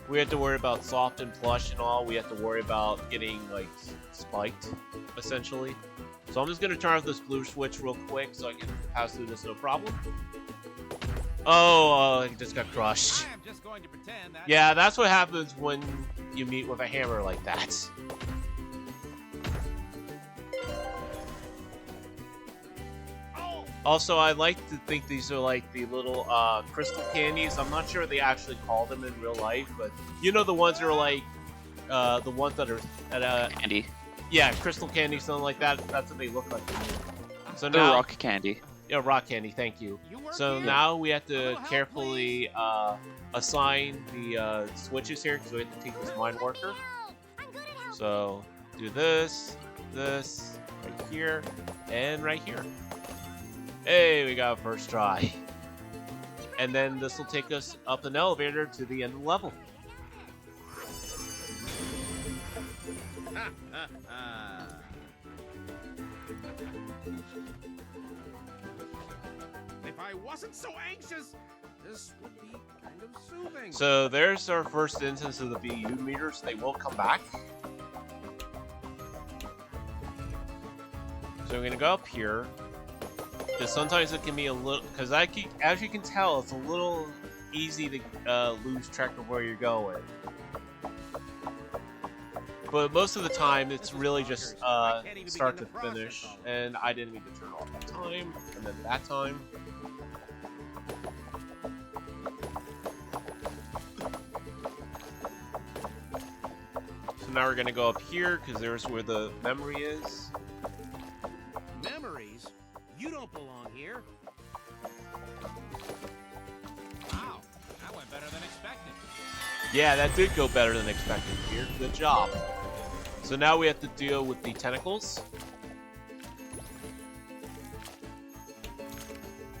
we have to worry about soft and plush and all, we have to worry about getting like spiked, essentially. So I'm just gonna turn off this blue switch real quick so I can pass through this no problem. Oh, I just got crushed. I am just going to pretend that... Yeah, that's what happens when you meet with a hammer like that. Also, I like to think these are like the little crystal candies. I'm not sure what they actually call them in real life, but you know the ones that are like the ones that are at Candy. yeah, crystal candy, something like that. That's what they look like to me. So The now, rock candy. yeah, rock candy. Thank you. So now we have to carefully assign the switches here because we have to take this mine worker. So do this, this, right here, and right here. Hey, we got a first try. And then this will take us up an elevator to the end of the level. If I wasn't so anxious, this would be kind of soothing. So there's our first instance of the BU meters. They will come back. So we're gonna go up here. Because sometimes it can be a little, because as you can tell, it's a little easy to lose track of where you're going. But most of the time, it's really just start to finish. And I didn't mean to turn off that time, and then that time. So now we're gonna go up here, because there's where the memory is. Memories? You don't belong here. Wow, that went better than expected. Yeah, that did go better than expected here. Good job. So now we have to deal with the tentacles.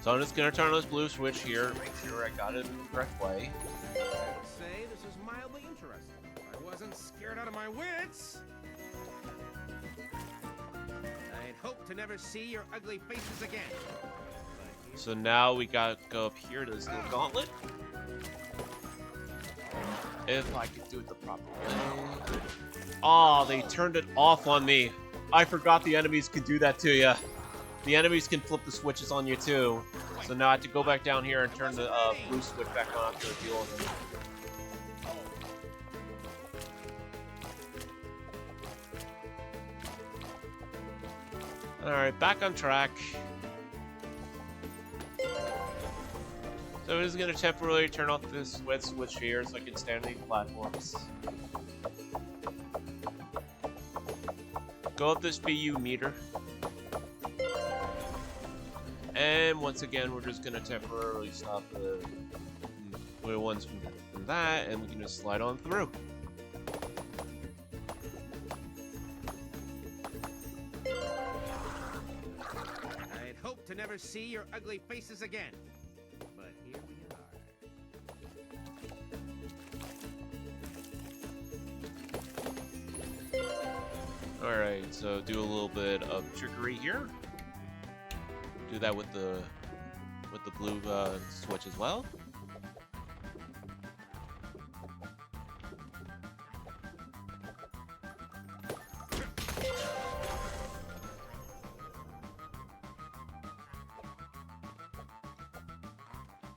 So I'm just gonna turn on this blue switch here, make sure I got it in the correct way. I would say this is mildly interesting. I wasn't scared out of my wits. I'd hope to never see your ugly faces again. So now we gotta go up here to this little gauntlet. If I could do it the proper way. Oh, they turned it off on me. I forgot the enemies could do that to you. The enemies can flip the switches on you too. So now I have to go back down here and turn the blue switch back on to deal with them. Alright, back on track. So I'm just gonna temporarily turn off this red switch here so I can stand on these platforms. Go up this BU meter. And once again, we're just gonna temporarily stop the ones from that, and we can just slide on through. I'd hope to never see your ugly faces again. But here we are. Alright, so do a little bit of trickery here. Do that with the blue switch as well.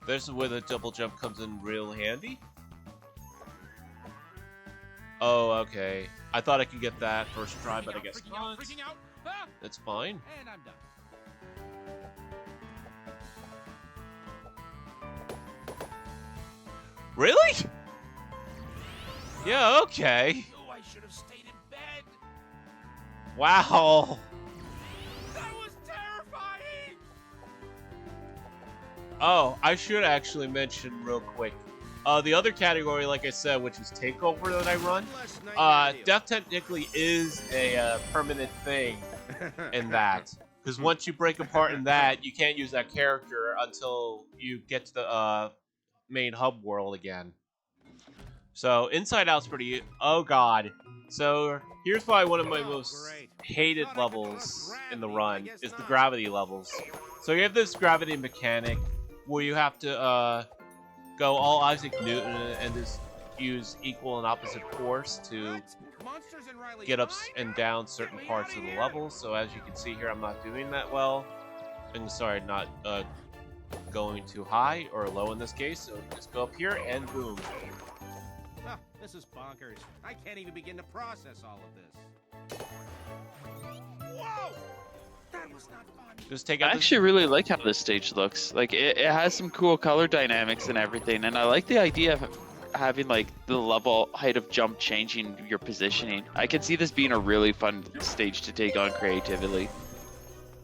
This is where the double jump comes in real handy. Oh, okay. I thought I could get that first try, but I guess not. Freaking out. Ah! That's fine. And I'm done. Really? Yeah, okay. Oh, I should have stayed in bed. Wow. That was terrifying. Oh, I should actually mention real quick. The other category, like I said, which is Takeover that I run, death technically is a permanent thing in that. Because once you break apart in that, you can't use that character until you get to the main hub world again. So Inside Out's pretty... Oh god. So here's probably one of my most hated levels in the run, is the gravity levels. So you have this gravity mechanic where you have to go all Isaac Newton and just use equal and opposite force to get up and down certain parts of the level. So as you can see here, I'm not doing that well. I'm sorry, not going too high or low in this case. So just go up here and boom. Huh, this is bonkers. I can't even begin to process all of this. Whoa! That was not fun. Just take I out actually really like how this stage looks. Like it has some cool color dynamics and everything, and I like the idea of having like the level height of jump changing your positioning. I can see this being a really fun stage to take on creatively.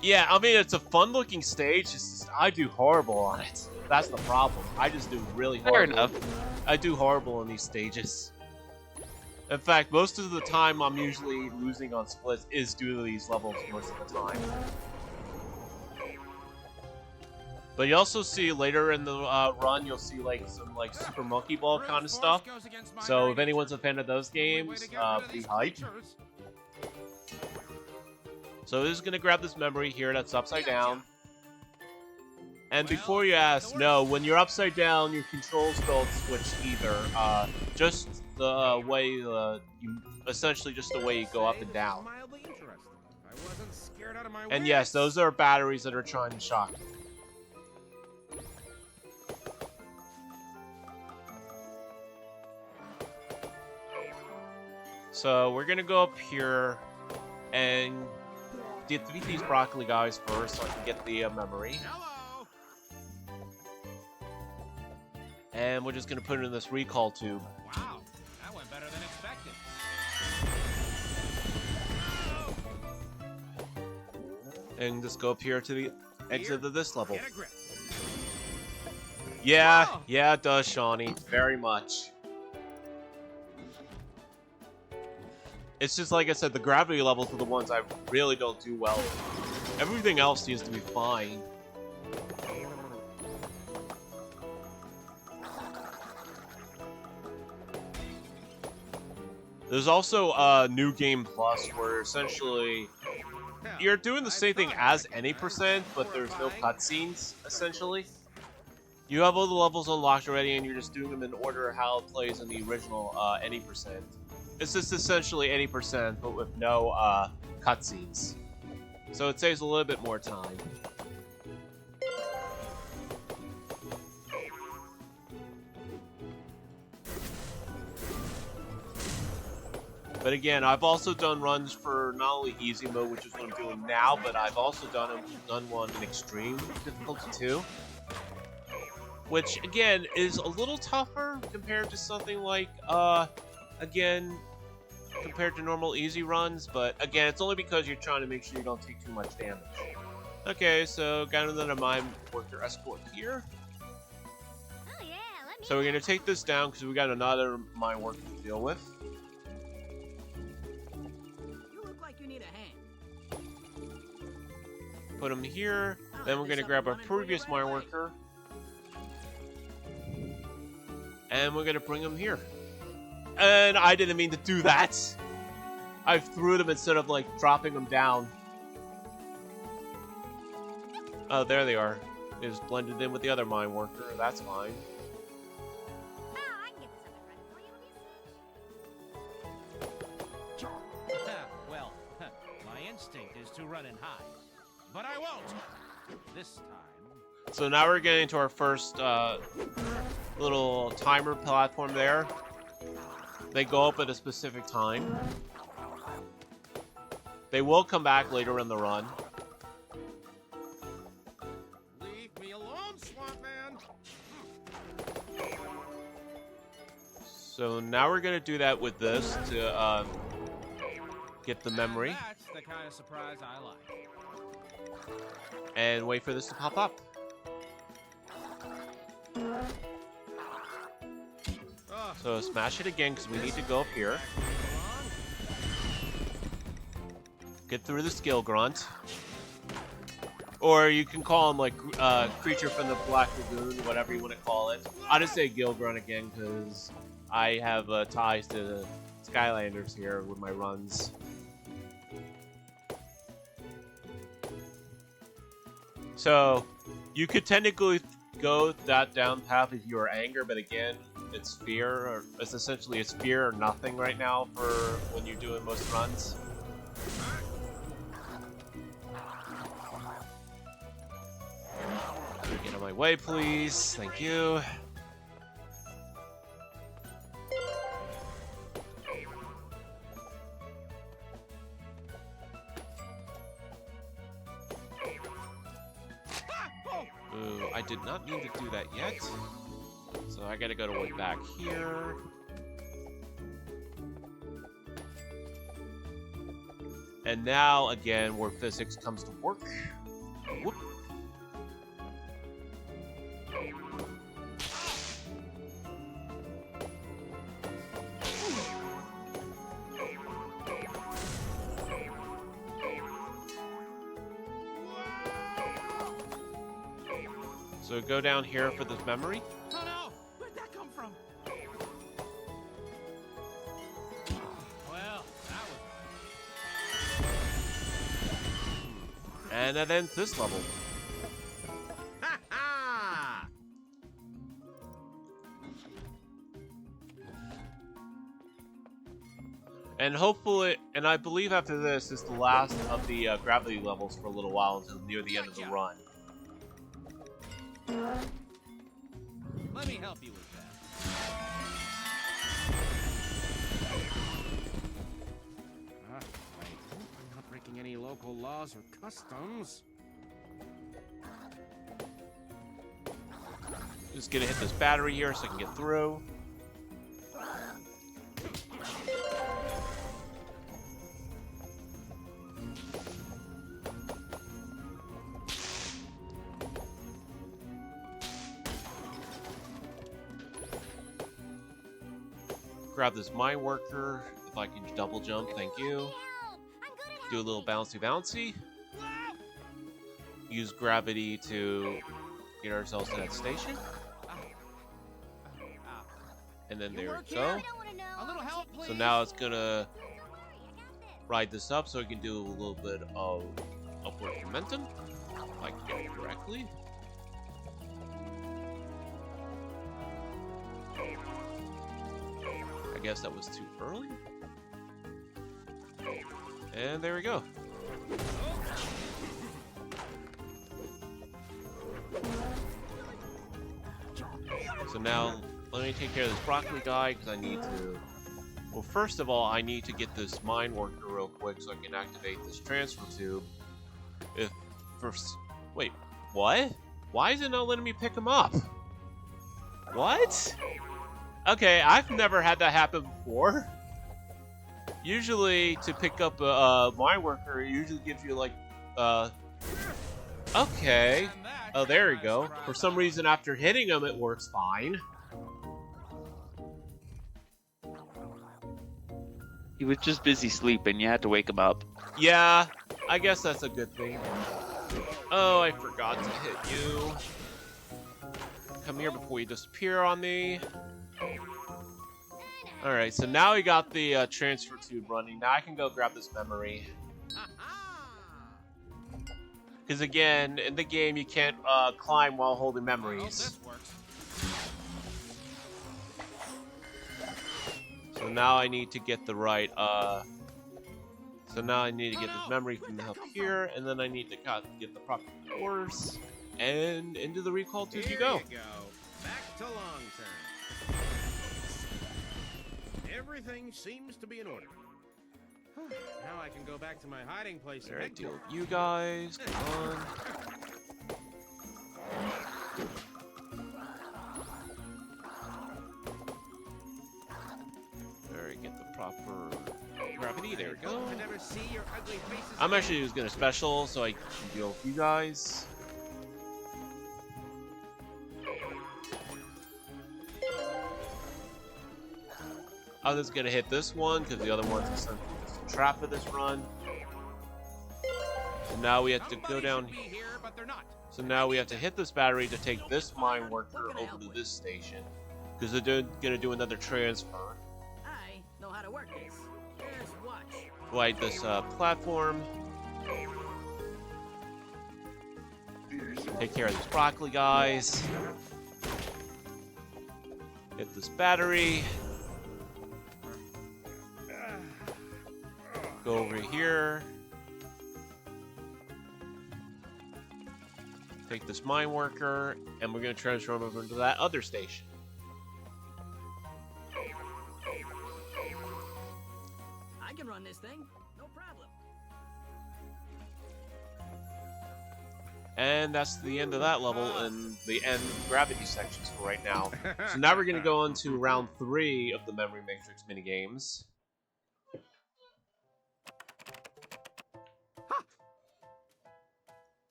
Yeah, I mean, it's a fun-looking stage. It's just, I do horrible on it. That's the problem. I just do really horrible. Fair enough. I do horrible in these stages. In fact, most of the time I'm usually losing on splits is due to these levels most of the time. But you also see later in the run, you'll see like some like Super Monkey Ball kind of stuff. So if anyone's a fan of those games, be hyped. So this is gonna grab this memory here that's upside down. And before you ask, no, when you're upside down, your controls don't switch either. Just the way you essentially just the way you go up and down. And yes, those are batteries that are trying to shock you. So we're gonna go up here and defeat these broccoli guys first so I can get the memory. Hello. And we're just gonna put it in this recall tube. Wow, that went better than expected. And just go up here to the exit of this level. Get a grip. Yeah, yeah it does, Shawnee. Very much. It's just like I said, the gravity levels are the ones I really don't do well with. Everything else seems to be fine. There's also New Game Plus, where essentially you're doing the same thing as any %, but there's no cutscenes, essentially. You have all the levels unlocked already, and you're just doing them in order how it plays in the original any %. It's just essentially any %, but with no cutscenes. So it saves a little bit more time. But again, I've also done runs for not only easy mode, which is what I'm doing now, but I've also done one in extreme difficulty too. Which again is a little tougher compared to something like again, compared to normal easy runs, but again, it's only because you're trying to make sure you don't take too much damage. Okay, so got another mine worker escort here. Oh yeah, let me So we're gonna take this down because we got another mine worker to deal with. You look like you need a hand. Put him here. Then we're gonna grab our previous mine worker. And we're gonna bring him here. And I didn't mean to do that. I threw them instead of like dropping them down. Oh, there they are. They just blended in with the other mine worker. That's fine. Oh, I can get this up and running for you. Well, my instinct is to run and hide. But I won't. This time. So now we're getting to our first little timer platform there. They go up at a specific time. They will come back later in the run. Leave me alone, Swamp Man. So now we're gonna do that with this to get the memory That's the kind of surprise I like. and wait for this to pop up. So smash it again because we need to go up here. Get through the skill grunt. Or you can call him like Creature from the Black Lagoon, whatever you want to call it. I'll just say Gilgrunt again because I have ties to the Skylanders here with my runs. So you could technically go that down path if you are anger, but again, it's fear, or it's essentially it's fear or nothing right now for when you're doing most runs. Get out of my way, please. Thank you. Ooh, I did not mean to do that yet. So I gotta go to way back here. And now, again, where physics comes to work. Whoop. So go down here for this memory. Oh no! Where'd that come from? Well, that was... And that ends this level. Ha ha! And hopefully, and I believe after this is the last of the gravity levels for a little while until near the end of the run. Let me help you with that. Wait. I'm not breaking any local laws or customs. Just gonna hit this battery here so I can get through. Grab this mine worker, if I can double jump, thank you. Do a little bouncy. Use gravity to get ourselves to that station. And then there we go. A little help, please. So now it's gonna ride this up so we can do a little bit of upward momentum. If I can get it correctly. I guess that was too early. And there we go. So now, let me take care of this broccoli guy, because I need to... Well, first of all, I need to get this mine worker real quick so I can activate this transfer tube. If... First... Wait, what? Why is it not letting me pick him up? What? Okay, I've never had that happen before. Usually, to pick up a mine worker, it usually gives you, like, okay. Oh, there we go. For some reason, after hitting him, it works fine. He was just busy sleeping. You had to wake him up. Yeah, I guess that's a good thing. Oh, I forgot to hit you. Come here before you disappear on me. Alright, so now we got the transfer tube running. Now I can go grab this memory. Because again, in the game, you can't climb while holding memories. So now I need to get the right, so now I need to get this memory from up here, and then I need to get the proper doors, and into the recall tube you go. Back to long term. Everything seems to be in order. Now I can go back to my hiding place. There, I deal with you guys. Come on. There, get the proper gravity. There we go. I'm actually just gonna special so I can deal with you guys. I'm just gonna hit this one because the other one's essentially just a trap for this run. And now we have to go Somebody down. should be here, but they're not. So now we have to hit this battery to take this mine worker over to this station. Because they're going to do another transfer. I know how to work this. Just watch. Light this platform. Take care of these broccoli guys. Hit this battery. Go over here. Take this mine worker, and we're going to transform over to that other station. I can run this thing. No problem. And that's the end of that level and the end gravity sections for right now. So now we're going to go on to round 3 of the Memory Matrix minigames.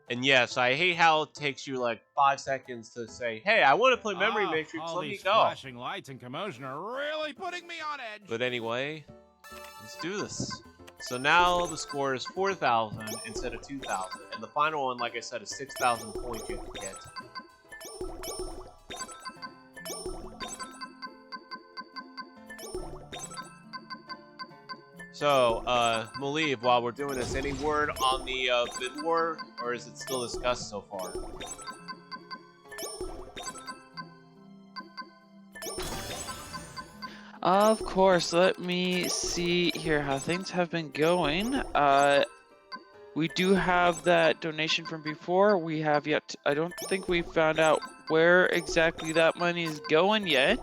And yes, I hate how it takes you like 5 seconds to say, hey, I want to play Memory Matrix, all let me these go. flashing lights and commotion are really putting me on edge. But anyway, let's do this. So now the score is 4,000 instead of 2,000. And the final one, like I said, is 6,000 points you have to get. So, Maliv, while we're doing this, any word on the bid war, or is it still discussed so far? Of course, let me see here how things have been going. We do have that donation from before. We have yet to, I don't think we found out where exactly that money is going yet.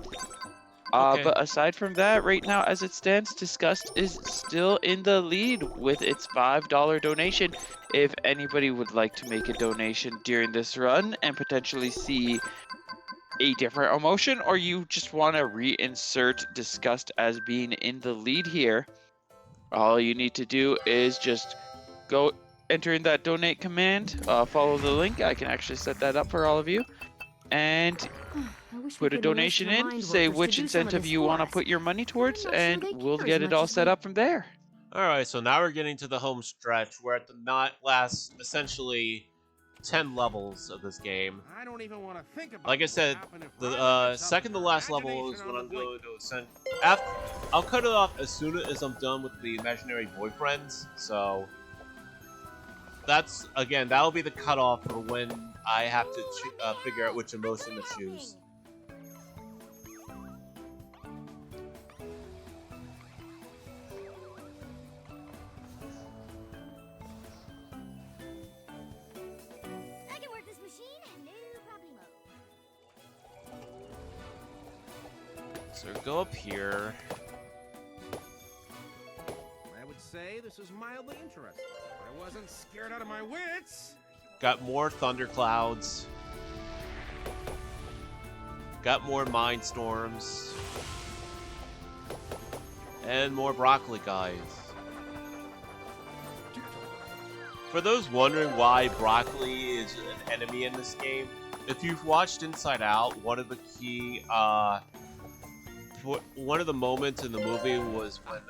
Okay. But aside from that, right now, as it stands, Disgust is still in the lead with its $5 donation. If anybody would like to make a donation during this run and potentially see a different emotion, or you just want to reinsert Disgust as being in the lead here, all you need to do is just go enter in that donate command, follow the link. I can actually set that up for all of you, and put a donation in, say which incentive you want to put your money towards, and we'll get it all set up from there. Alright, so now we're getting to the home stretch. We're at the last, essentially, 10 levels of this game. I don't even want to think about Like I said, the second to last level is when I'm going to ascend. I'll cut it off as soon as I'm done with the imaginary boyfriends, so that's, again, that'll be the cutoff for when I have to figure out which emotion to choose. I can work this machine, no problemo. So go up here. I would say this is mildly interesting. I wasn't scared out of my wits. Got more thunderclouds. Got more mind storms. And more broccoli guys. For those wondering why broccoli is an enemy in this game, if you've watched Inside Out, one of the key, one of the moments in the movie was when,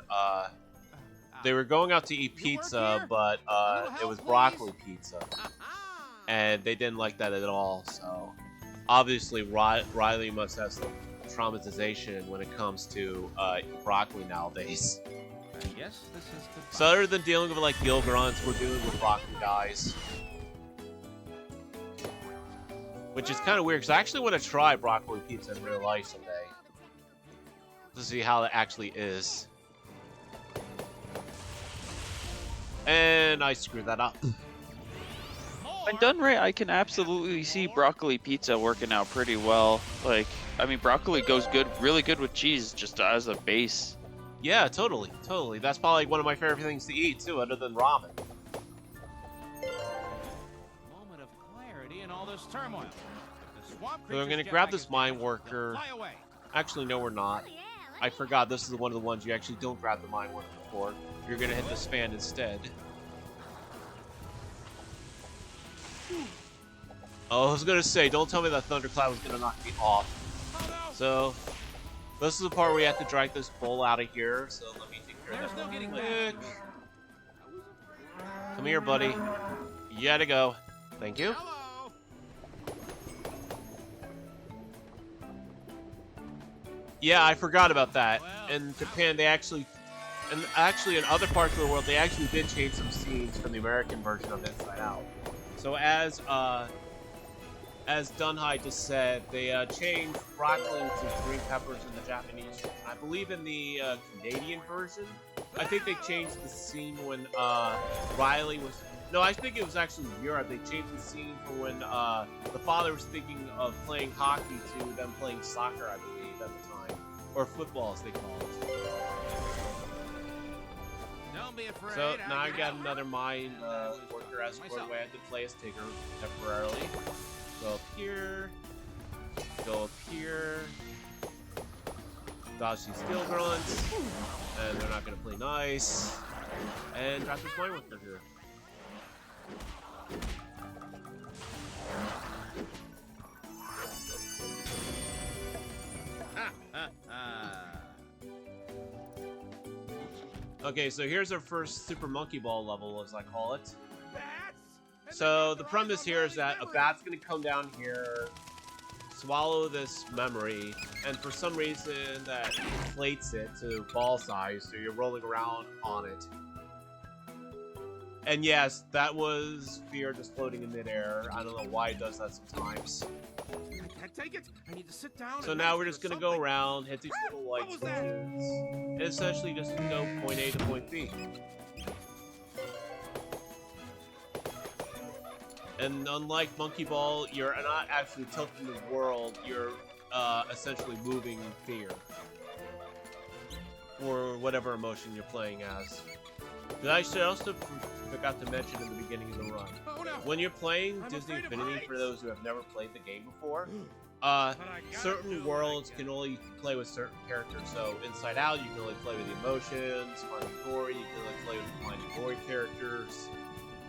they were going out to eat pizza, but, it was broccoli pizza. And they didn't like that at all, so obviously Riley must have some traumatization when it comes to broccoli nowadays. I guess this is the So other than dealing with like gill grunts, we're dealing with broccoli guys. Which is kind of weird, because I actually want to try broccoli pizza in real life someday. To see how it actually is. And I screwed that up. When done right, I can absolutely see broccoli pizza working out pretty well. Like, I mean, broccoli goes good, really good with cheese, just as a base. Yeah, totally, totally. That's probably one of my favorite things to eat, too, other than ramen. moment of clarity in all this turmoil. The swamp So I'm creatures going to get grab back this in mine space, worker. they'll fly away. Actually, no, we're not. I forgot this is one of the ones you actually don't grab the mine worker for. You're going to hit this fan instead. Oh, I was going to say, don't tell me that Thundercloud was going to knock me off. So, this is the part where you have to drag this bowl out of here. So let me take There's no getting Click. back. Come here, buddy. You gotta go. Thank you. Hello. Yeah, I forgot about that. Well, In Japan, they actually, and actually in other parts of the world, they actually did change some scenes from the American version of Inside Out. So as Dunhide just said, they changed broccoli to green peppers in the Japanese. I believe in the Canadian version, I think they changed the scene when Riley was. No, I think it was actually Europe. They changed the scene from when the father was thinking of playing hockey to them playing soccer, I believe, at the time. Or football, as they call it. Don't be afraid. So now I got another mine worker escort where I had to play as Tigger temporarily. Go up here. Go up here. Dodge these steel grunts. And they're not going to play nice. And drop this mine worker here. Okay, so here's our first Super Monkey Ball level, as I call it. So the premise here is that a bat's going to come down here, swallow this memory, and for some reason that inflates it to ball size, so you're rolling around on it. And yes, that was fear just floating in midair. I don't know why it does that sometimes. I can't take it. I need to sit down. So now we're just gonna go around, hit these little light switches, and essentially just go point A to point B. And unlike Monkey Ball, you're not actually tilting the world, you're essentially moving fear. Or whatever emotion you're playing as. But I should also forgot to mention in the beginning of the run. Oh, no. When you're playing I'm Disney afraid of Infinity, heights. for those who have never played the game before, But I gotta certain do worlds what I can only play with certain characters. So Inside Out, you can only play with the emotions. Finding Dory, you can only play with the Finding Dory characters.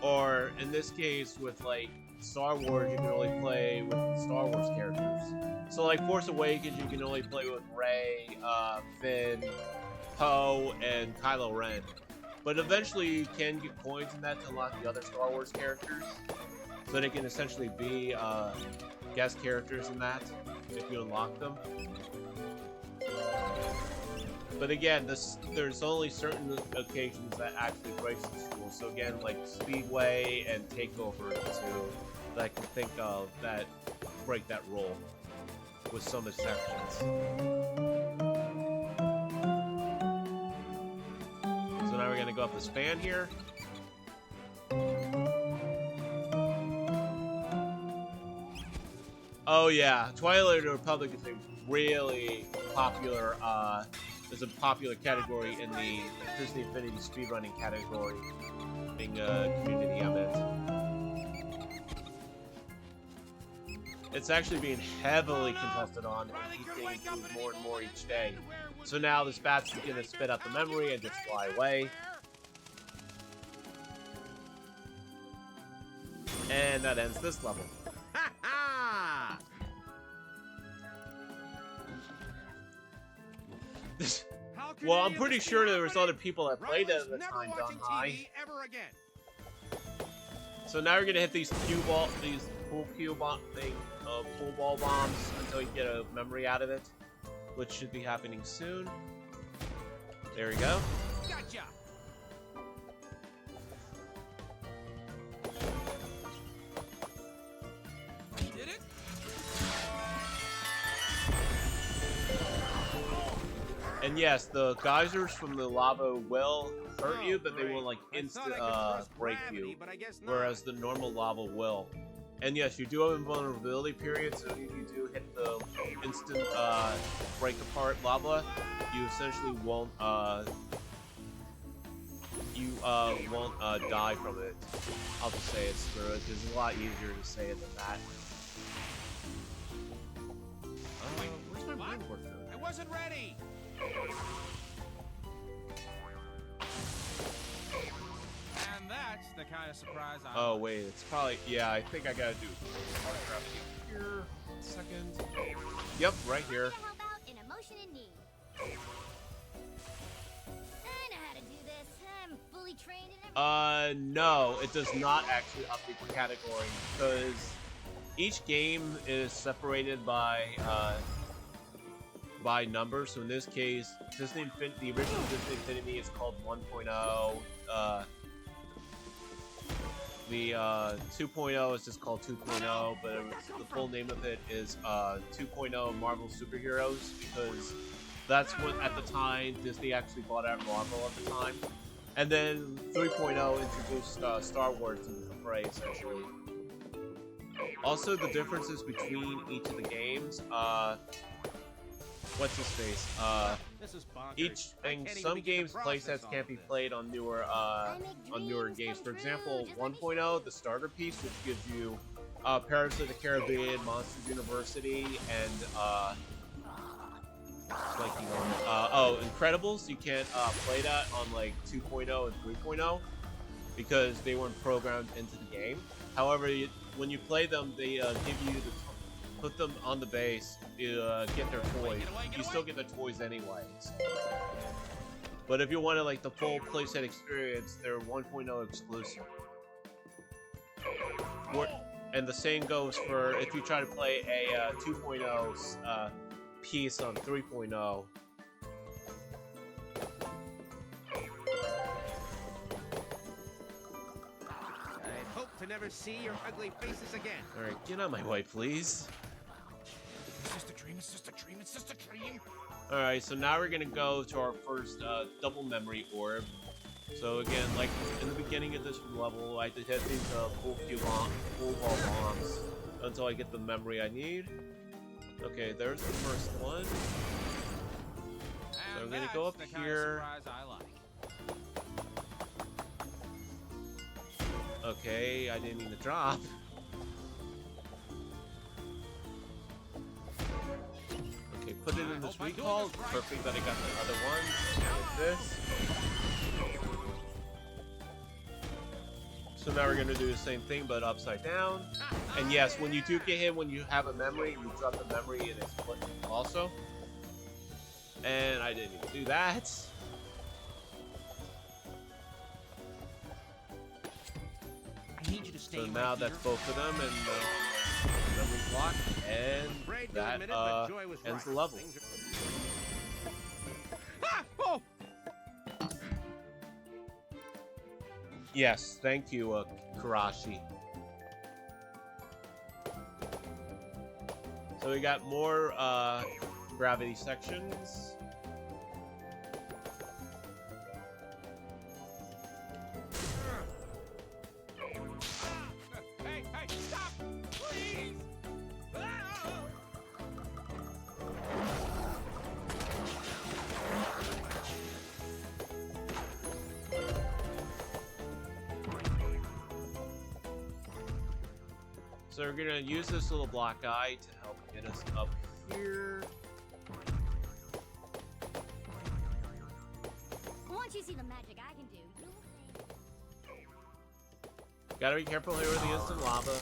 Or in this case, with like Star Wars, you can only play with Star Wars characters. So like Force Awakens, you can only play with Rey, Finn, Poe, and Kylo Ren. But eventually you can get coins in that to unlock the other Star Wars characters. So they can essentially be guest characters in that, if you unlock them. But again, there's only certain occasions that actually breaks the rules. So again, like Speedway and Takeover are the two that I can think of that break that rule, with some exceptions. So now we're gonna go up the span here. Oh yeah, Twilight of the Republic is a really popular, is a popular category in the Disney Infinity speedrunning category, being community I'm in. It's actually being heavily contested on and keep getting improved more and more each day. So now this bat's gonna spit out the memory and just fly away. And that ends this level. Ha ha! How can Well, any I'm of pretty this be sure there was happening? other people that played it at the Never time, watching Dunhide. TV ever again. So now we're gonna hit these pool ball bombs until you get a memory out of it, which should be happening soon. There we go. Gotcha. Did it? And yes, the geysers from the lava will hurt you, but they will like I instant thought I could trust break gravity, you, but I guess not. whereas the normal lava will. And yes, you do have invulnerability period, so if you do hit the instant break apart lava, you essentially won't die from it. I'll just say it, screw it, 'cause it's a lot easier to say it than that. Where's my mind worker? I wasn't ready. And that's the kind of surprise I Oh wait, it's probably, yeah, I think I gotta do here. Second. Yep, right here. To help out an emotion in need. I know how No, it does not actually update the category because each game is separated by numbers. So in this case, the original Disney Infinity is called 1.0. The 2.0 is just called 2.0, but the full name of it is 2.0 Marvel Superheroes because that's what at the time Disney actually bought out Marvel at the time. And then 3.0 introduced Star Wars into the fray, essentially. Also, the differences between each of the games, what's his face? Some games playsets can't be played on newer games. For example, 1.0, the starter piece, which gives you Pirates of the Caribbean, Monsters University, and Incredibles. You can't play that on like 2.0 and 3.0 because they weren't programmed into the game. However, when you play them, they give you put them on the base to get their toys. You still get the toys anyways. But if you wanted like the full playset experience, they're 1.0 exclusive. And the same goes for if you try to play a 2.0 piece on 3.0. I hope to never see your ugly faces again. Alright, get out of my way, please. It's just a dream, it's just a dream, it's just a dream. Alright, so now we're gonna go to our first double memory orb. So again, like in the beginning of this level, I have to hit these full ball bombs until I get the memory I need. Okay, there's the first one. So I'm gonna go up here. Okay, I didn't mean to drop. Okay, put it in this recall. Perfect that I got the other one. Like this. So now we're gonna do the same thing, but upside down. And yes, when you do get hit, when you have a memory, you drop the memory in its foot also. And I didn't even do that. I need you to stay So now that's both of them, and memory block, and that ends the level. Yes, thank you, Karashi. So we got more gravity sections. Hey, stop! Please! So we're gonna use this little block guy to help get us up here. Once you see the magic I can do, you'll see. Gotta be careful here with the instant lava.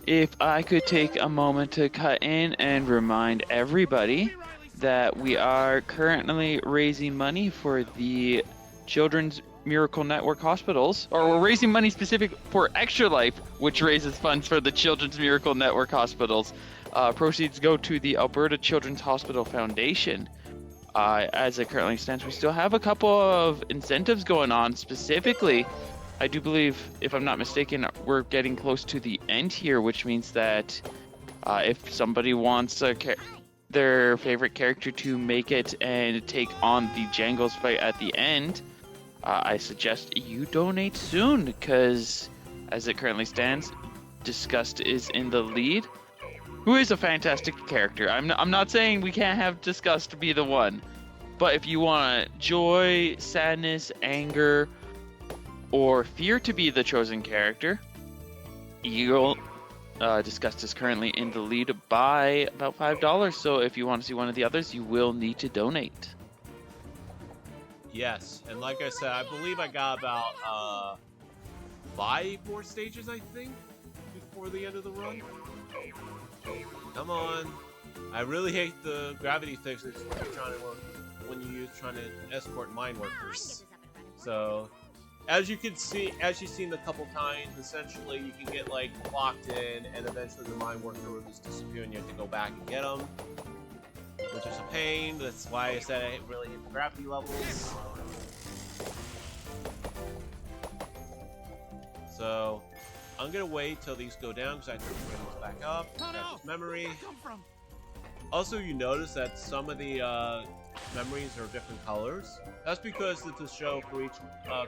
If I could take a moment to cut in and remind everybody that we are currently raising money for the Children's Miracle Network hospitals, or we're raising money specific for Extra Life, which raises funds for the Children's Miracle Network hospitals. Proceeds go to the Alberta Children's Hospital Foundation. As it currently stands, we still have a couple of incentives going on. Specifically, I do believe, if I'm not mistaken, we're getting close to the end here, which means that if somebody wants their favorite character to make it and take on the Jangles fight at the end, I suggest you donate soon, because as it currently stands, Disgust is in the lead, who is a fantastic character. I'm not saying we can't have Disgust be the one, but if you want joy, sadness, anger, or fear to be the chosen character, Disgust is currently in the lead by about $5. So if you want to see one of the others, you will need to donate. Yes, and like I said, I believe I got about 5 more stages, I think, before the end of the run. Come on. I really hate the gravity fixes when you're trying trying to escort mine workers. So, as you can see, as you've seen a couple times, essentially you can get like locked in, and eventually the mine worker will just disappear, and you have to go back and get them, which is a pain. That's why I said I really hit the gravity levels. So, I'm gonna wait till these go down because I have to bring these back up. Oh, no. This memory. Where'd that come from? Also, you notice that some of the memories are different colors. That's because it's a show for each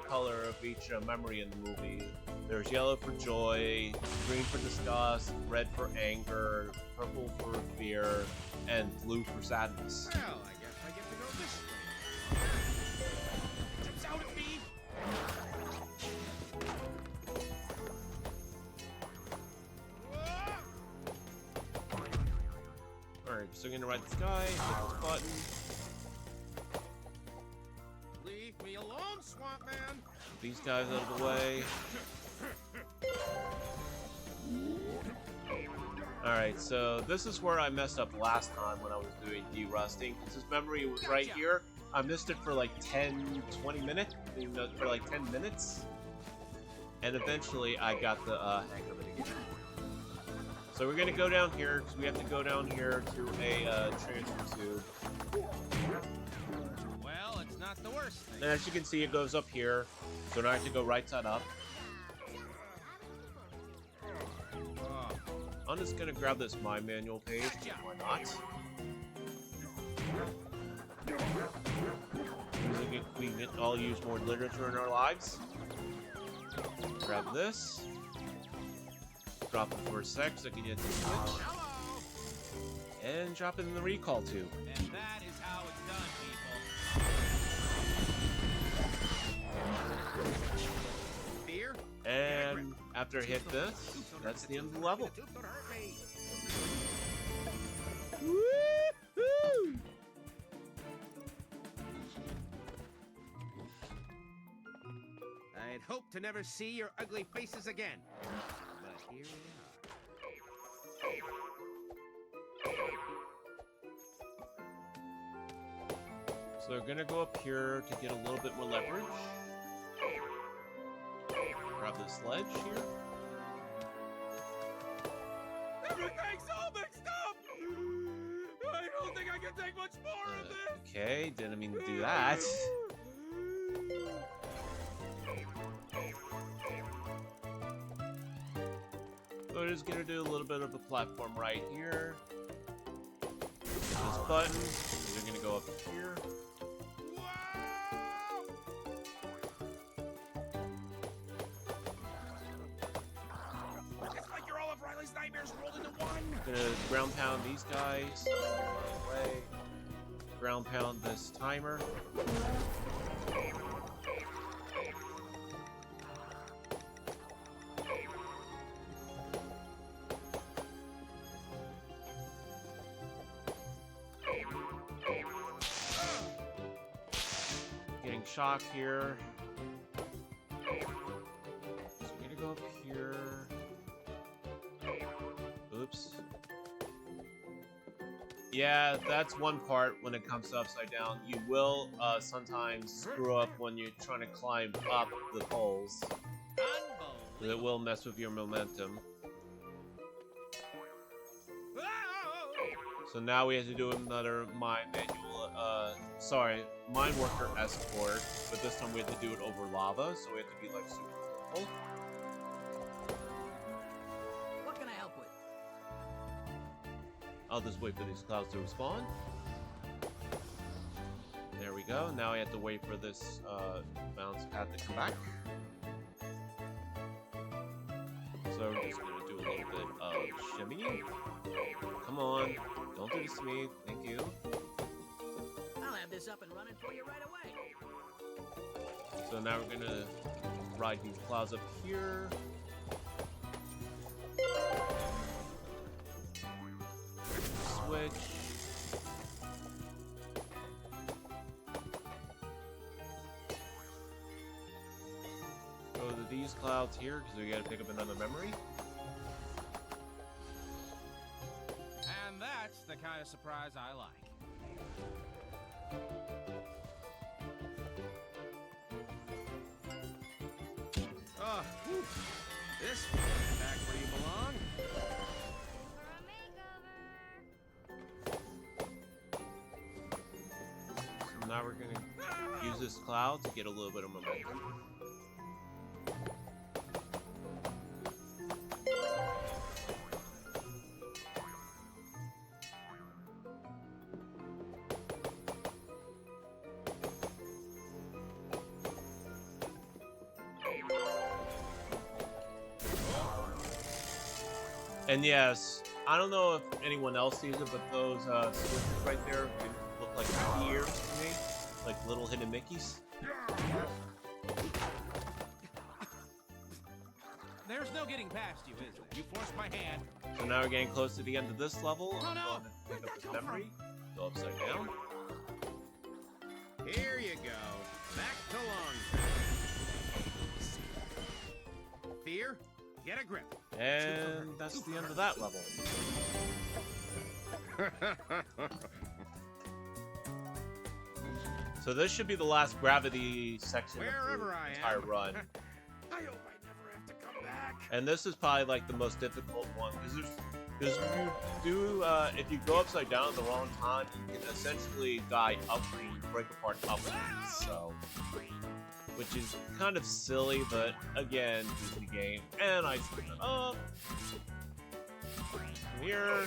color of each memory in the movie. There's yellow for joy, green for disgust, red for anger, purple for fear, and blue for sadness. Well, I guess I get to go this way. Chips out at me! Alright, so I'm gonna ride this guy, hit this button. Leave me alone, Swamp Man! These guys out of the way. Alright, so this is where I messed up last time when I was doing derusting. Because this memory was right here. I missed it for like 10-20 minutes. For like 10 minutes. And eventually I got the hang of it again. So we're gonna go down here, because we have to go down here to a transfer tube. Well, it's not the worst thing. And as you can see, it goes up here. So now I have to go right side up. Oh, I'm just gonna grab this My Manual page, why not? We can all use more literature in our lives. Grab this. Drop it for a sec so I can get the switch. hello! And drop it in the recall tube. And that is how it's done, people. Fear? And after I hit this, that's the end of the level. Don't hurt me. I'd hope to never see your ugly faces again. But here we are. So we're gonna go up here to get a little bit more leverage. Grab this ledge here. Everything's all mixed up! I don't think I can take much more of this! Okay, didn't mean to do that. So we're just gonna do a little bit of a platform right here. This button, we're gonna go up here. It's like you're all of Riley's nightmares rolled into one! Gonna ground pound these guys. Away. Ground pound this timer. Getting shocked here. So we're gonna go up here. Oops. Yeah, that's one part when it comes to upside down. You will sometimes screw up when you're trying to climb up the poles. It will mess with your momentum. So now we have to do another mine worker escort, but this time we have to do it over lava, so we have to be like super careful. What can I help with? I'll just wait for these clouds to respawn. There we go. Now I have to wait for this bounce pad to come back. So we're just gonna do a little bit of shimmy. Come on, don't do this to me. Thank you. I'll have this up and running for you right away. So now we're gonna ride these clouds up here. Switch. Go to these clouds here because we gotta pick up another memory. And that's the kind of surprise I like. whew. This one's back where you belong. So now we're gonna use this cloud to get a little bit of momentum. And yes, I don't know if anyone else sees it, but those switches right there look like ears to me, like little hidden Mickeys. There's no getting past you, is there? You forced my hand. So now we're getting close to the end of this level. Oh, no. I'm going to pick up this memory, go upside down. Here you go. Back to long. Fear, get a grip. And that's the end of that level. So this should be the last gravity section Wherever of I the entire am. run. I hope I never have to come back. And this is probably like the most difficult one because if you go upside down at the wrong time, you can essentially die upwards, break apart upwards. So, which is kind of silly, but again, Disney game, and I screwed it up. From here,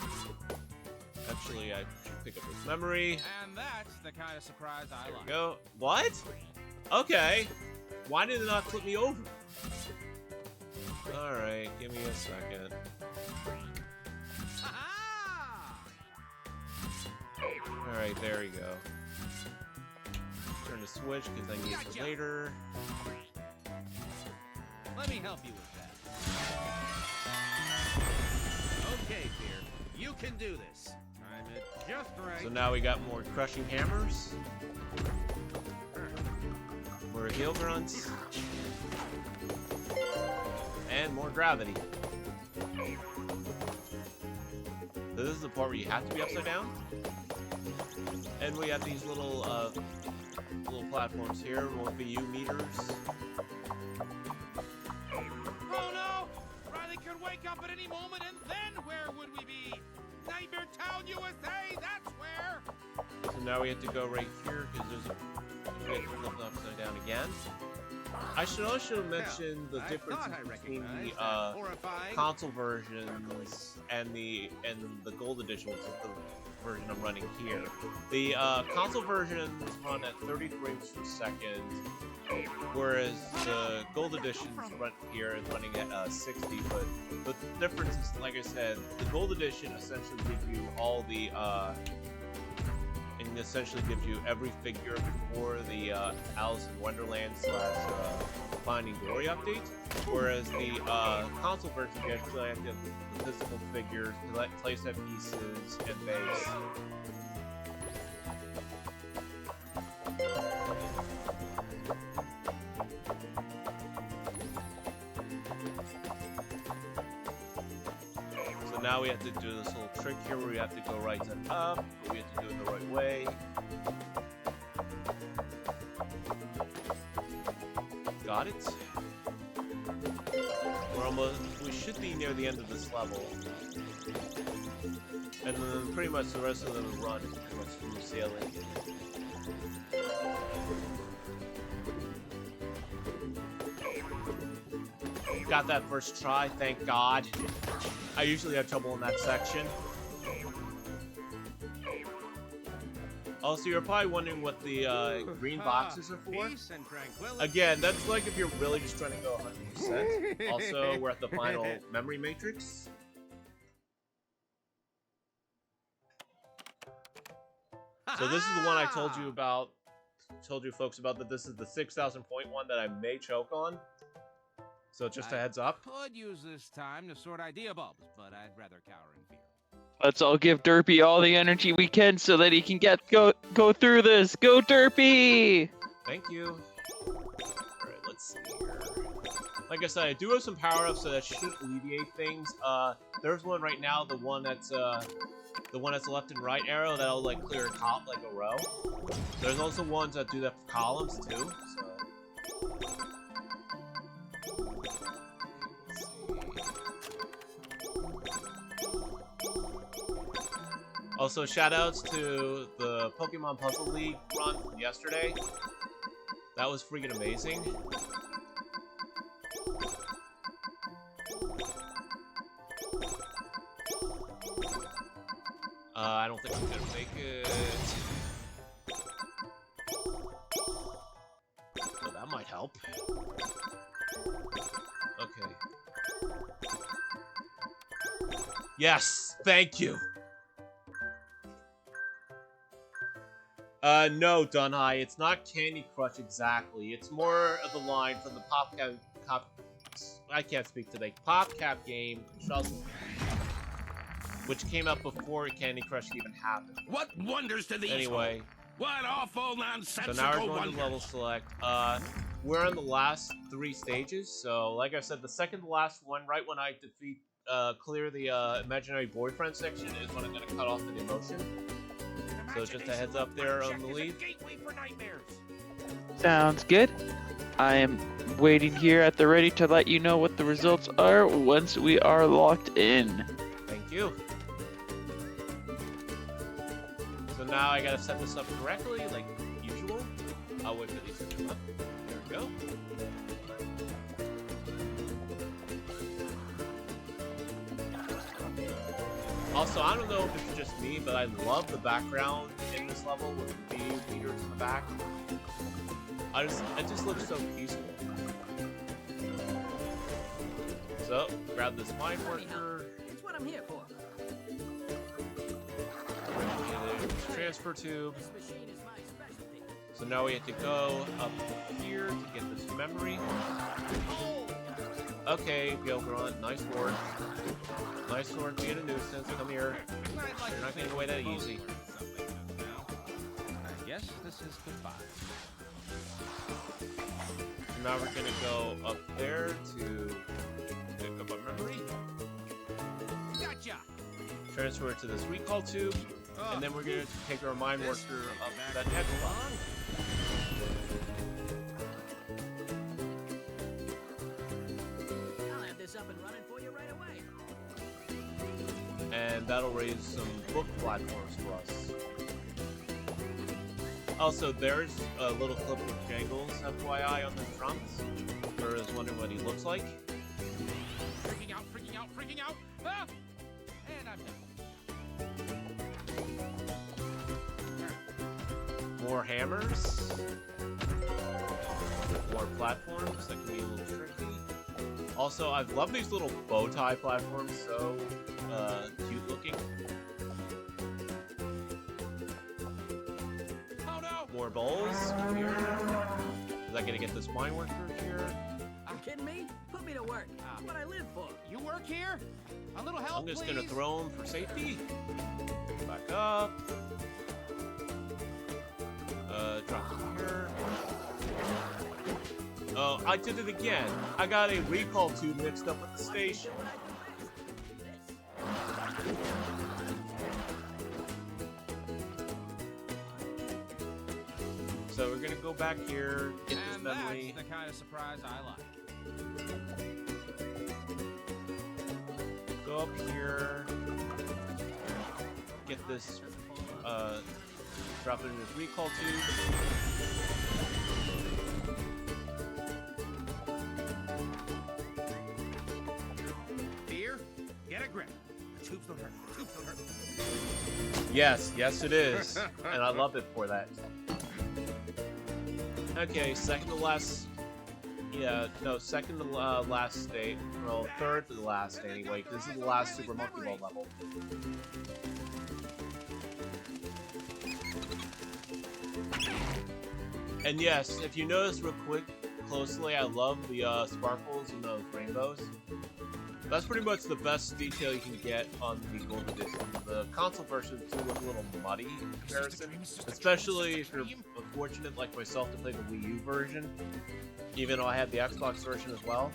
actually, I should pick up this memory. And that's the kind of surprise I There like. we go. What? Okay. Why did it not flip me over? Alright, give me a second. Alright, there we go. Turn the switch because I need it for later. Let me help you with that. Okay, Fear. You can do this. Time it just right. So now we got more crushing hammers. More heel grunts. And more gravity. So this is the part where you have to be upside down. And we have these little platforms here, more VU meters. Oh no! Riley could wake up at any moment, and then where would we be? Nightmare Town, USA. That's where. So now we have to go right here because we have to flip it upside down again. I should also mention the difference between the console versions and the gold edition, which is the version I'm running here. The console versions run at 30 frames per second, whereas the gold edition run here is running at 60. But the difference is, like I said, the gold edition essentially gives you all the and essentially gives you every figure before the Alice in Wonderland / Finding Dory update, whereas the console version you actually have to have the physical figures, playset pieces, and base. So now we have to do this little trick here where we have to go right and up, but we have to do it the right way. Got it. We should be near the end of this level. And then pretty much the rest of the run is pretty much smooth sailing. Got that first try, thank God. I usually have trouble in that section. Also, you're probably wondering what the green boxes are for. Again, that's like if you're really just trying to go 100%. Also, we're at the final memory matrix. So this is the one I told you about. Told you folks about that. This is the 6,000 point one that I may choke on. So just a heads up. Could use this time to sort idea bulbs, but I'd rather cower in fear. Let's all give Derpy all the energy we can so that he can go through this. Go Derpy! Thank you. Alright, let's see here. Like I said, I do have some power-ups, so that should alleviate things. There's one right now, the one that's left and right arrow that'll like clear a top like a row. There's also ones that do that for columns too. So Also, shoutouts to the Pokemon Puzzle League run from yesterday. That was freaking amazing. I don't think I'm gonna make it. Oh, that might help. Okay. Yes, thank you. No, Dunhai, it's not Candy Crush exactly. It's more of the line from the I can't speak today. PopCap game, which came out before Candy Crush even happened. What wonders do these Anyway. hold? What awful nonsensical So now we're going wonders. to level select. We're on the last 3 stages. So, like I said, the second to last one, right when I clear the imaginary boyfriend section, is when I'm going to cut off the emotion. So just a heads up there on the lead. Sounds good. I am waiting here at the ready to let you know what the results are once we are locked in. Thank you. So now I gotta set this up correctly, like usual. I'll wait for these to come up. There we go. Also, I don't know if it's just me, but I love the background in this level with the bee leaders in the back. It just looks so peaceful. So, grab this mine worker. It's what I'm here for. Transfer tube. This machine is my specialty. So now we have to go up here to get this memory. Okay, Gilgrunt, nice sword. Nice sword being a nuisance. Come here. You're not getting away that easy. I guess this is goodbye. So now we're gonna go up there to pick up our memory. Gotcha. Transfer it to this recall tube. And then we're gonna take our mine worker up to that next one. I'll have this up and running for you right away. And that'll raise some book platforms for us. Also, there's a little clip of Jangles, FYI, on the trunks. For those wondering what he looks like. Freaking out, freaking out, freaking out. Ah! And I'm done. More hammers. More platforms that can be a little tricky. Also, I love these little bow tie platforms, so cute looking. Oh no! More bowls here. Is I gonna get this mine worker here? You kidding me? Put me to work. That's what I live for. You work here? A little help, I'm just please? gonna throw him for safety. Back up. Drop him here. Oh, I did it again. I got a recall tube mixed up with the station. So we're gonna go back here, get this And memory. that's the kind of surprise I like. Go up here, get this, drop it in this recall tube. Fear, get a grip. The tubes don't hurt. The tubes don't hurt. Yes, yes it is. And I love it for that. Okay, second to last. Yeah, no, second to last state. Well, third to the last anyway. This is the last Super Monkey Ball level. And yes, if you notice real quick, closely, I love the sparkles and those rainbows. That's pretty much the best detail you can get on the Gold Edition. The console version do look a little muddy in comparison, especially if you're fortunate like myself to play the Wii U version, even though I had the Xbox version as well.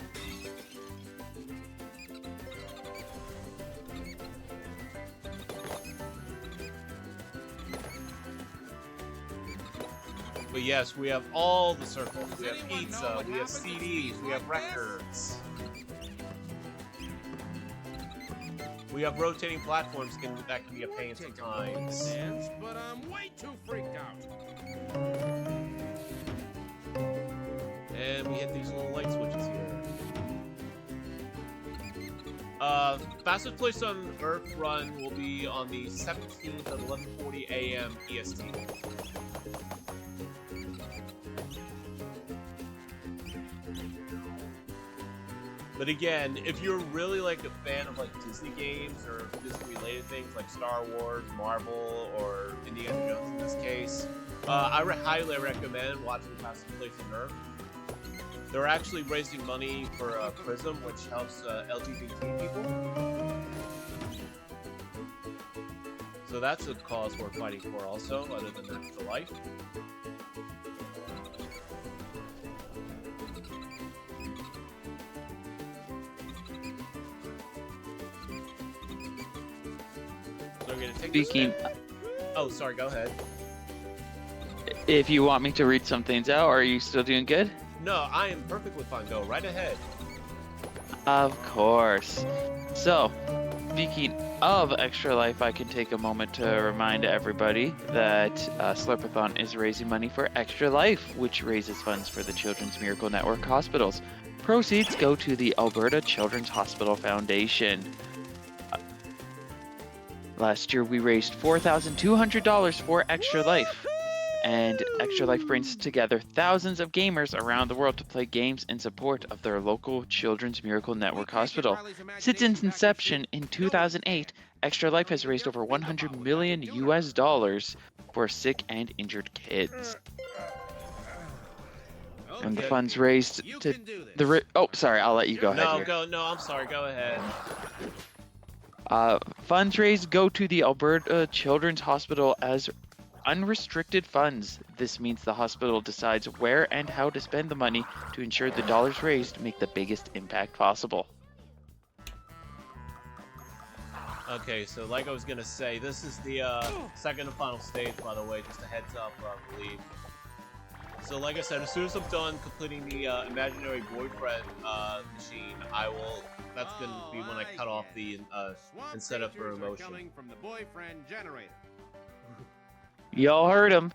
But yes, we have all the circles. We have pizza, we have CDs, we have records. We have rotating platforms that can be a pain sometimes. But I'm way too freaked out. And we hit these little light switches here. Fastest place on Earth run will be on the 17th at 11:40 a.m. EST. But again, if you're really like a fan of like Disney games or Disney-related things like Star Wars, Marvel, or Indiana Jones in this case, I highly recommend watching Fastest Place on Earth. They're actually raising money for Prism, which helps LGBT people. So that's a cause we're fighting for also, other than Extra Life. So we're gonna take this step. Oh, sorry, go ahead. If you want me to read some things out, are you still doing good? No, I am perfectly fine. Go right ahead. Of course. So, speaking of Extra Life, I can take a moment to remind everybody that Slurpathon is raising money for Extra Life, which raises funds for the Children's Miracle Network hospitals. Proceeds go to the Alberta Children's Hospital Foundation. Last year, we raised $4,200 for Extra Life. And Extra Life brings together thousands of gamers around the world to play games in support of their local Children's Miracle Network hospital. Since its inception in 2008, Extra Life has raised over $100 million for sick and injured kids. And the funds raised to the oh, sorry, I'll let you go ahead. No, I'm sorry, go ahead. Funds raised go to the Alberta Children's Hospital as unrestricted funds. This means the hospital decides where and how to spend the money to ensure the dollars raised make the biggest impact possible. Okay, so like I was gonna say, this is the second and final stage, by the way, just a heads up, I believe. So like I said, as soon as I'm done completing the imaginary boyfriend machine, that's gonna be when I cut off the instead of for emotion. From the boyfriend generator. Y'all heard him.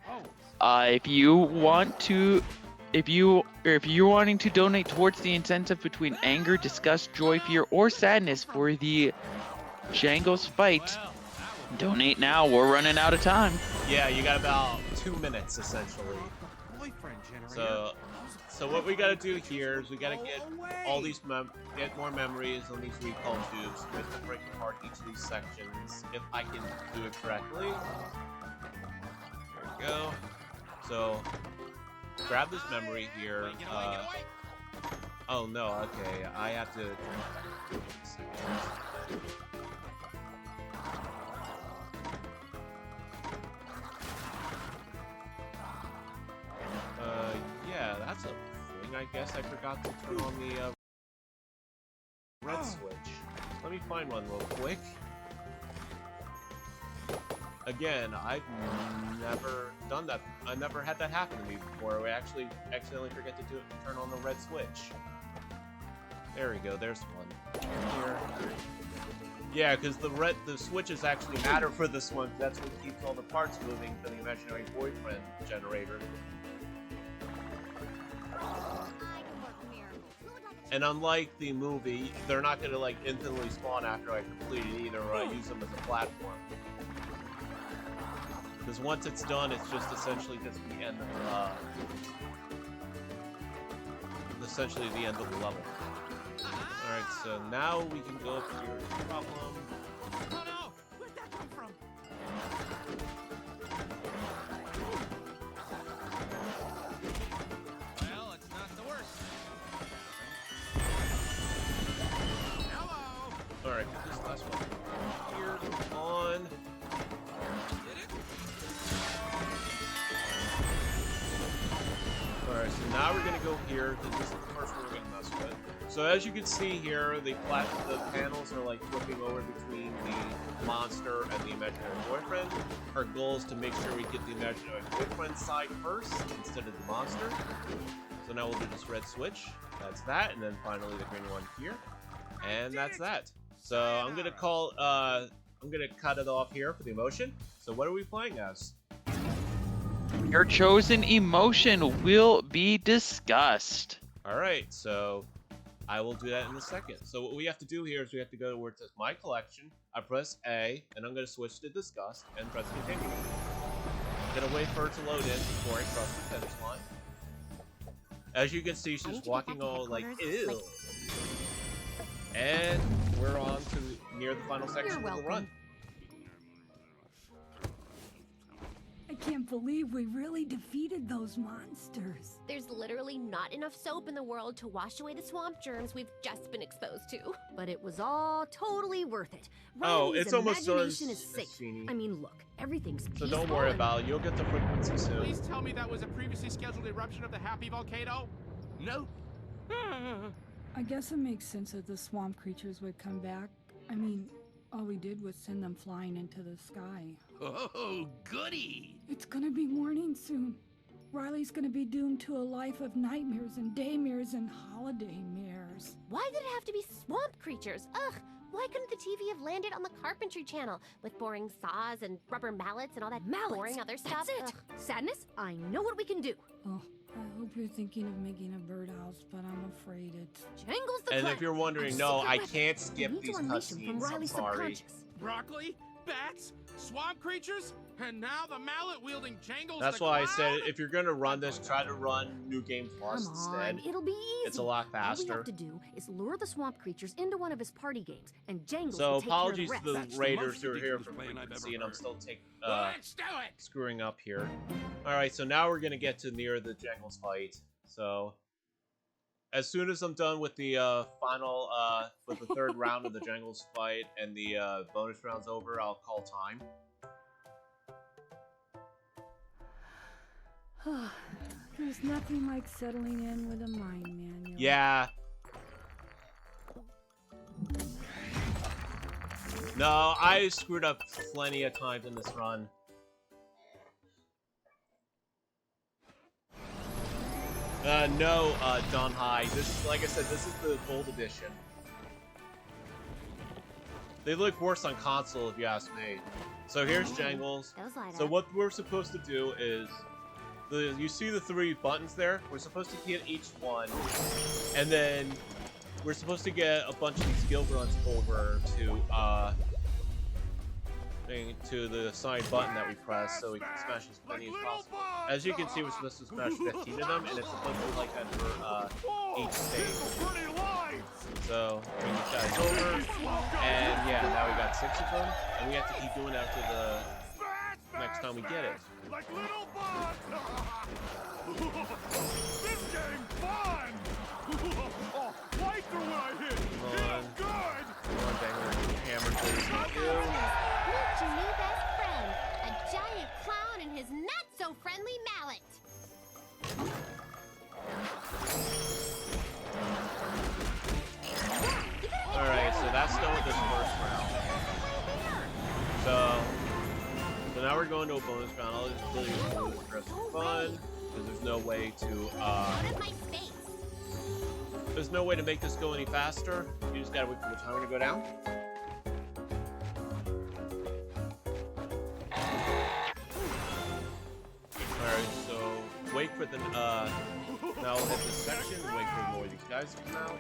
If you're wanting to donate towards the incentive between anger, disgust, joy, fear, or sadness for the Jangles fight, donate now. We're running out of time. Yeah, you got about 2 minutes essentially. So what we gotta do here is we gotta get all these get more memories on these recall tubes. We have to break apart each of these sections if I can do it correctly. Go. So, grab this memory here. Oh no, okay, I have to. Yeah, that's a thing. I guess I forgot to turn on the red switch. Let me find one real quick. Again, I've never done that. I never had that happen to me before. We actually accidentally forget to do it and turn on the red switch. There we go. There's one. Here. Yeah, because the switches actually matter for this one. That's what keeps all the parts moving for the imaginary boyfriend generator. And unlike the movie, they're not gonna like instantly spawn after I complete it either, or I use them as a platform. Because once it's done, it's just essentially just the end of the level. Alright, so now we can go up to your problem. Oh no! Where'd that come from? Well, it's not the worst. Hello! Alright, get this last one here on. Alright, so now we're gonna go here, because this is the first one we're gonna mess with. So as you can see here, the panels are like flipping over between the monster and the imaginary boyfriend. Our goal is to make sure we get the imaginary boyfriend side first, instead of the monster. So now we'll do this red switch. That's that, and then finally the green one here. And that's that. So I'm gonna cut it off here for the emotion. So what are we playing as? Your chosen emotion will be discussed. All right, so I will do that in a second. So what we have to do here is we have to go to where it says My Collection. I press A, and I'm going to switch to Disgust, and press Continue. I'm going to wait for it to load in before I cross the finish line. As you can see, she's walking all like, ew. And we're on to near the final section of the run. I can't believe we really defeated those monsters. There's literally not enough soap in the world to wash away the swamp germs we've just been exposed to. But it was all totally worth it. Oh, Riley's it's almost done. imagination is safe. I mean, look, everything's So peaceful. don't worry about it. You'll get the frequency soon. Please tell me that was a previously scheduled eruption of the Happy Volcano? No. I guess it makes sense that the swamp creatures would come back. I mean, all we did was send them flying into the sky. Oh, goody! It's gonna be morning soon. Riley's gonna be doomed to a life of nightmares and daymares and holiday mares. Why did it have to be swamp creatures? Ugh! Why couldn't the TV have landed on the Carpentry Channel with boring saws and rubber mallets and all that boring other stuff? That's it. Ugh. Sadness, I know what we can do. Oh, I hope you're thinking of making a birdhouse, but I'm afraid it's... Jangles the And clown. if you're wondering, Our no, secret I weapon. can't We skip need these to unleash him from cutscenes. I'm Riley's sorry. subconscious. Broccoli? Bats? Swamp creatures? And now the mallet-wielding Jangles That's the why I Clown? said if you're gonna run this, try to run New Game Plus Come instead. on, it'll be easy. It's a lot All we faster. have to do is lure the swamp creatures into one of his party games, and Jangles So will take apologies care of to the the rest. That's the raiders most who are here ridiculous for plan I've frequency, ever and I'm heard. still Let's do it! screwing up here. All right, so now we're gonna get to near the Jangles fight. So as soon as I'm done with the final, with the third round of the Jangles fight and the bonus round's over, I'll call time. There's nothing like settling in with a mind manual. Yeah. No, I screwed up plenty of times in this run. No, Don High. This, like I said, this is the gold edition. They look worse on console, if you ask me. So here's Jangles. Those light So up. what we're supposed to do is, you see the 3 buttons there? We're supposed to hit each one, and then we're supposed to get a bunch of these skill runs over to the assigned button that we press, so we can smash as many as possible. As you can see, we're supposed to smash 15 of them, and it's supposed to be like that for each stage. So bring these guys over, and yeah, now we got 6 of them, and we have to keep doing that to the next time we get it. Like little bugs! This game's fun! Oh, right through where I hit! Come Good! on, Banger, hammer things. Meet your new best friend, a giant clown and his not-so-friendly mallet. Alright, so that's done with this first round. So now we're going to a bonus round. I'll just really do this for fun, because there's no way to Out of my space. there's no way to make this go any faster. You just gotta wait for the timer to go down. Alright, so wait for the now we'll hit this section, wait for more of these guys to come out.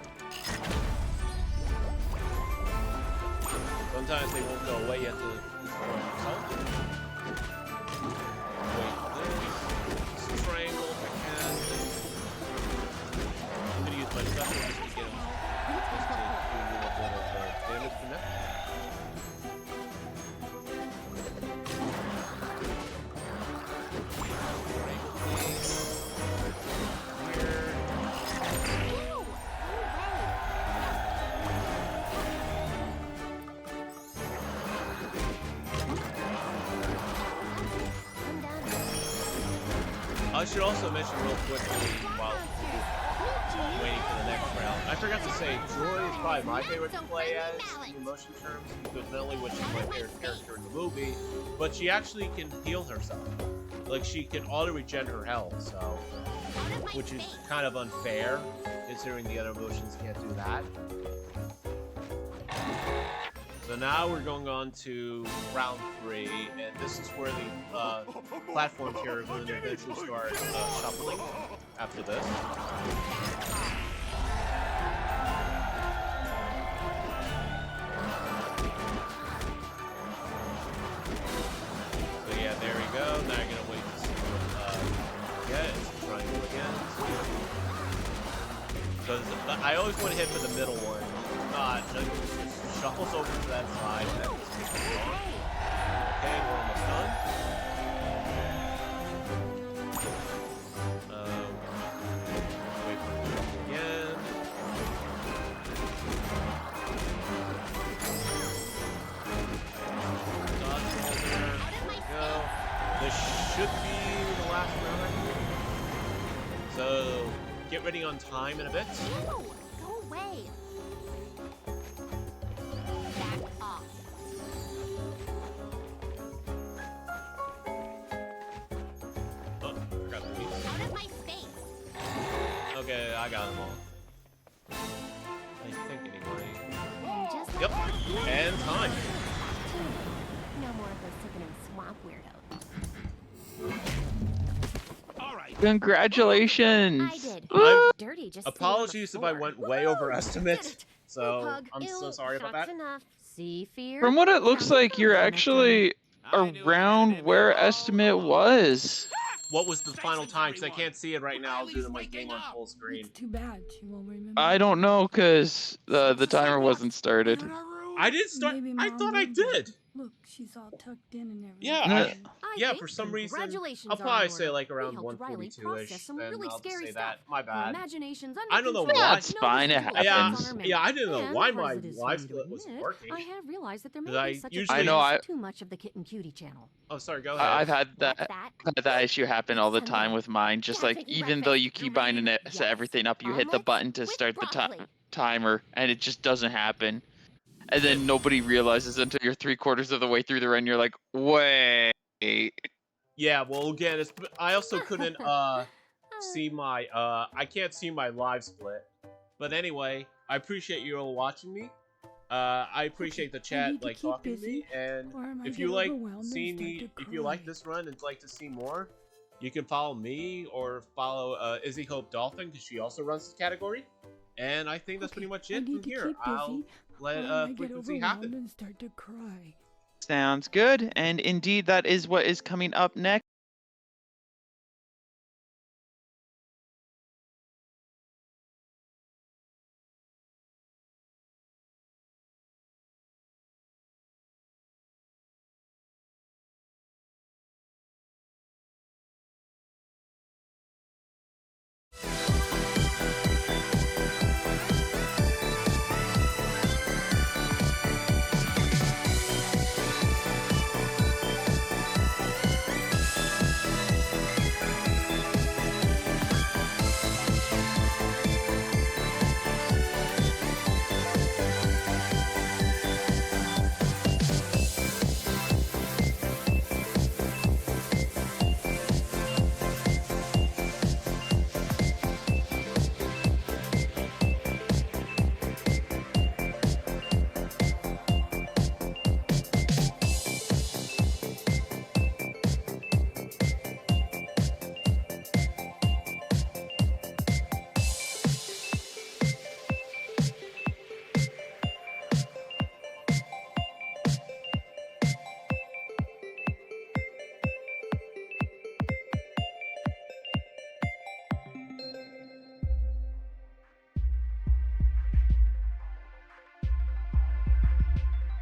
Sometimes they won't go away, you have to consult. Wait for this. Triangle if I can. I'm gonna use my special just to get him. Just to do a little bit of damage from that. I should also mention real quickly while waiting for the next round. I forgot to say, Joy is probably my favorite to play as in emotion terms, because not only was she my favorite character in the movie, but she actually can heal herself. Like, she can auto-regen her health, so... Which is kind of unfair, considering the other emotions can't do that. So now we're going on to round 3, and this is where the platforms here are going to eventually start shuffling after this. So yeah, there we go. Now you're gonna wait to see what you get. It's a triangle again. Because I always want to hit for the middle one. Not just shuffles over to that side. And then okay, we're almost done. Wait for it again. Dodge roll there. There we go. This should be the last round, I think. So get ready on time in a bit. No, go away. Back off. Oh, forgot the piece. Out of my space. Okay, I got them all. I think anyway. And just like Yep, that, and time. no more of those sickening swamp weirdos. All right. Congratulations. I did. I'm- Dirty just Apologies if I went way over estimate. So Pug. I'm so Ew, sorry about shots that. Enough. See fear. From what it looks like, you're actually I knew around it. where estimate was. What was the final time? Because I can't see it right now due to my game on full screen. It's too bad she won't remember. I don't know, because the timer wasn't started. I didn't start. Maybe I Mom thought I moved did. it. Look, she's all tucked in and everything. Yeah, No. yeah. think For some reason, congratulations I'll are probably in say order. like We around helped Riley 142ish. process some Then really I'll just scary say stuff. that. My Her bad. imagination's under I don't know control. why. That's fine, it No happens. visible Yeah, I effects didn't know and why part my of it is live for me to split wasn't admit, working. I have realized that there Because may I be such usually- a I know, thing as too much of the Kitten Cutie channel. Oh, sorry. Go ahead. I've had What's that issue happen all the time with mine. Just Yeah, like taking even though breakfast. you keep You're binding ready? it, set Yes. everything up, you hit the Omelets button to with start the broccoli. timer, and it just doesn't happen. And then nobody realizes until you're 3/4 of the way through the run. You're like, wait. Yeah. Well, again, it's. I also couldn't see my. I can't see my live split. But anyway, I appreciate you all watching me. I appreciate the I chat, need to like keep talking to me, busy, and or I might if get you like overwhelmed and seeing start me, to if you like cry. this run and like to see more, you can follow me or follow Izzy Hope Dolphin because she also runs this category. And I think that's Okay, pretty much I it need from to here. keep I'll busy, let or I might get frequency overwhelmed happen. and start to cry. Sounds good. And indeed, that is what is coming up next.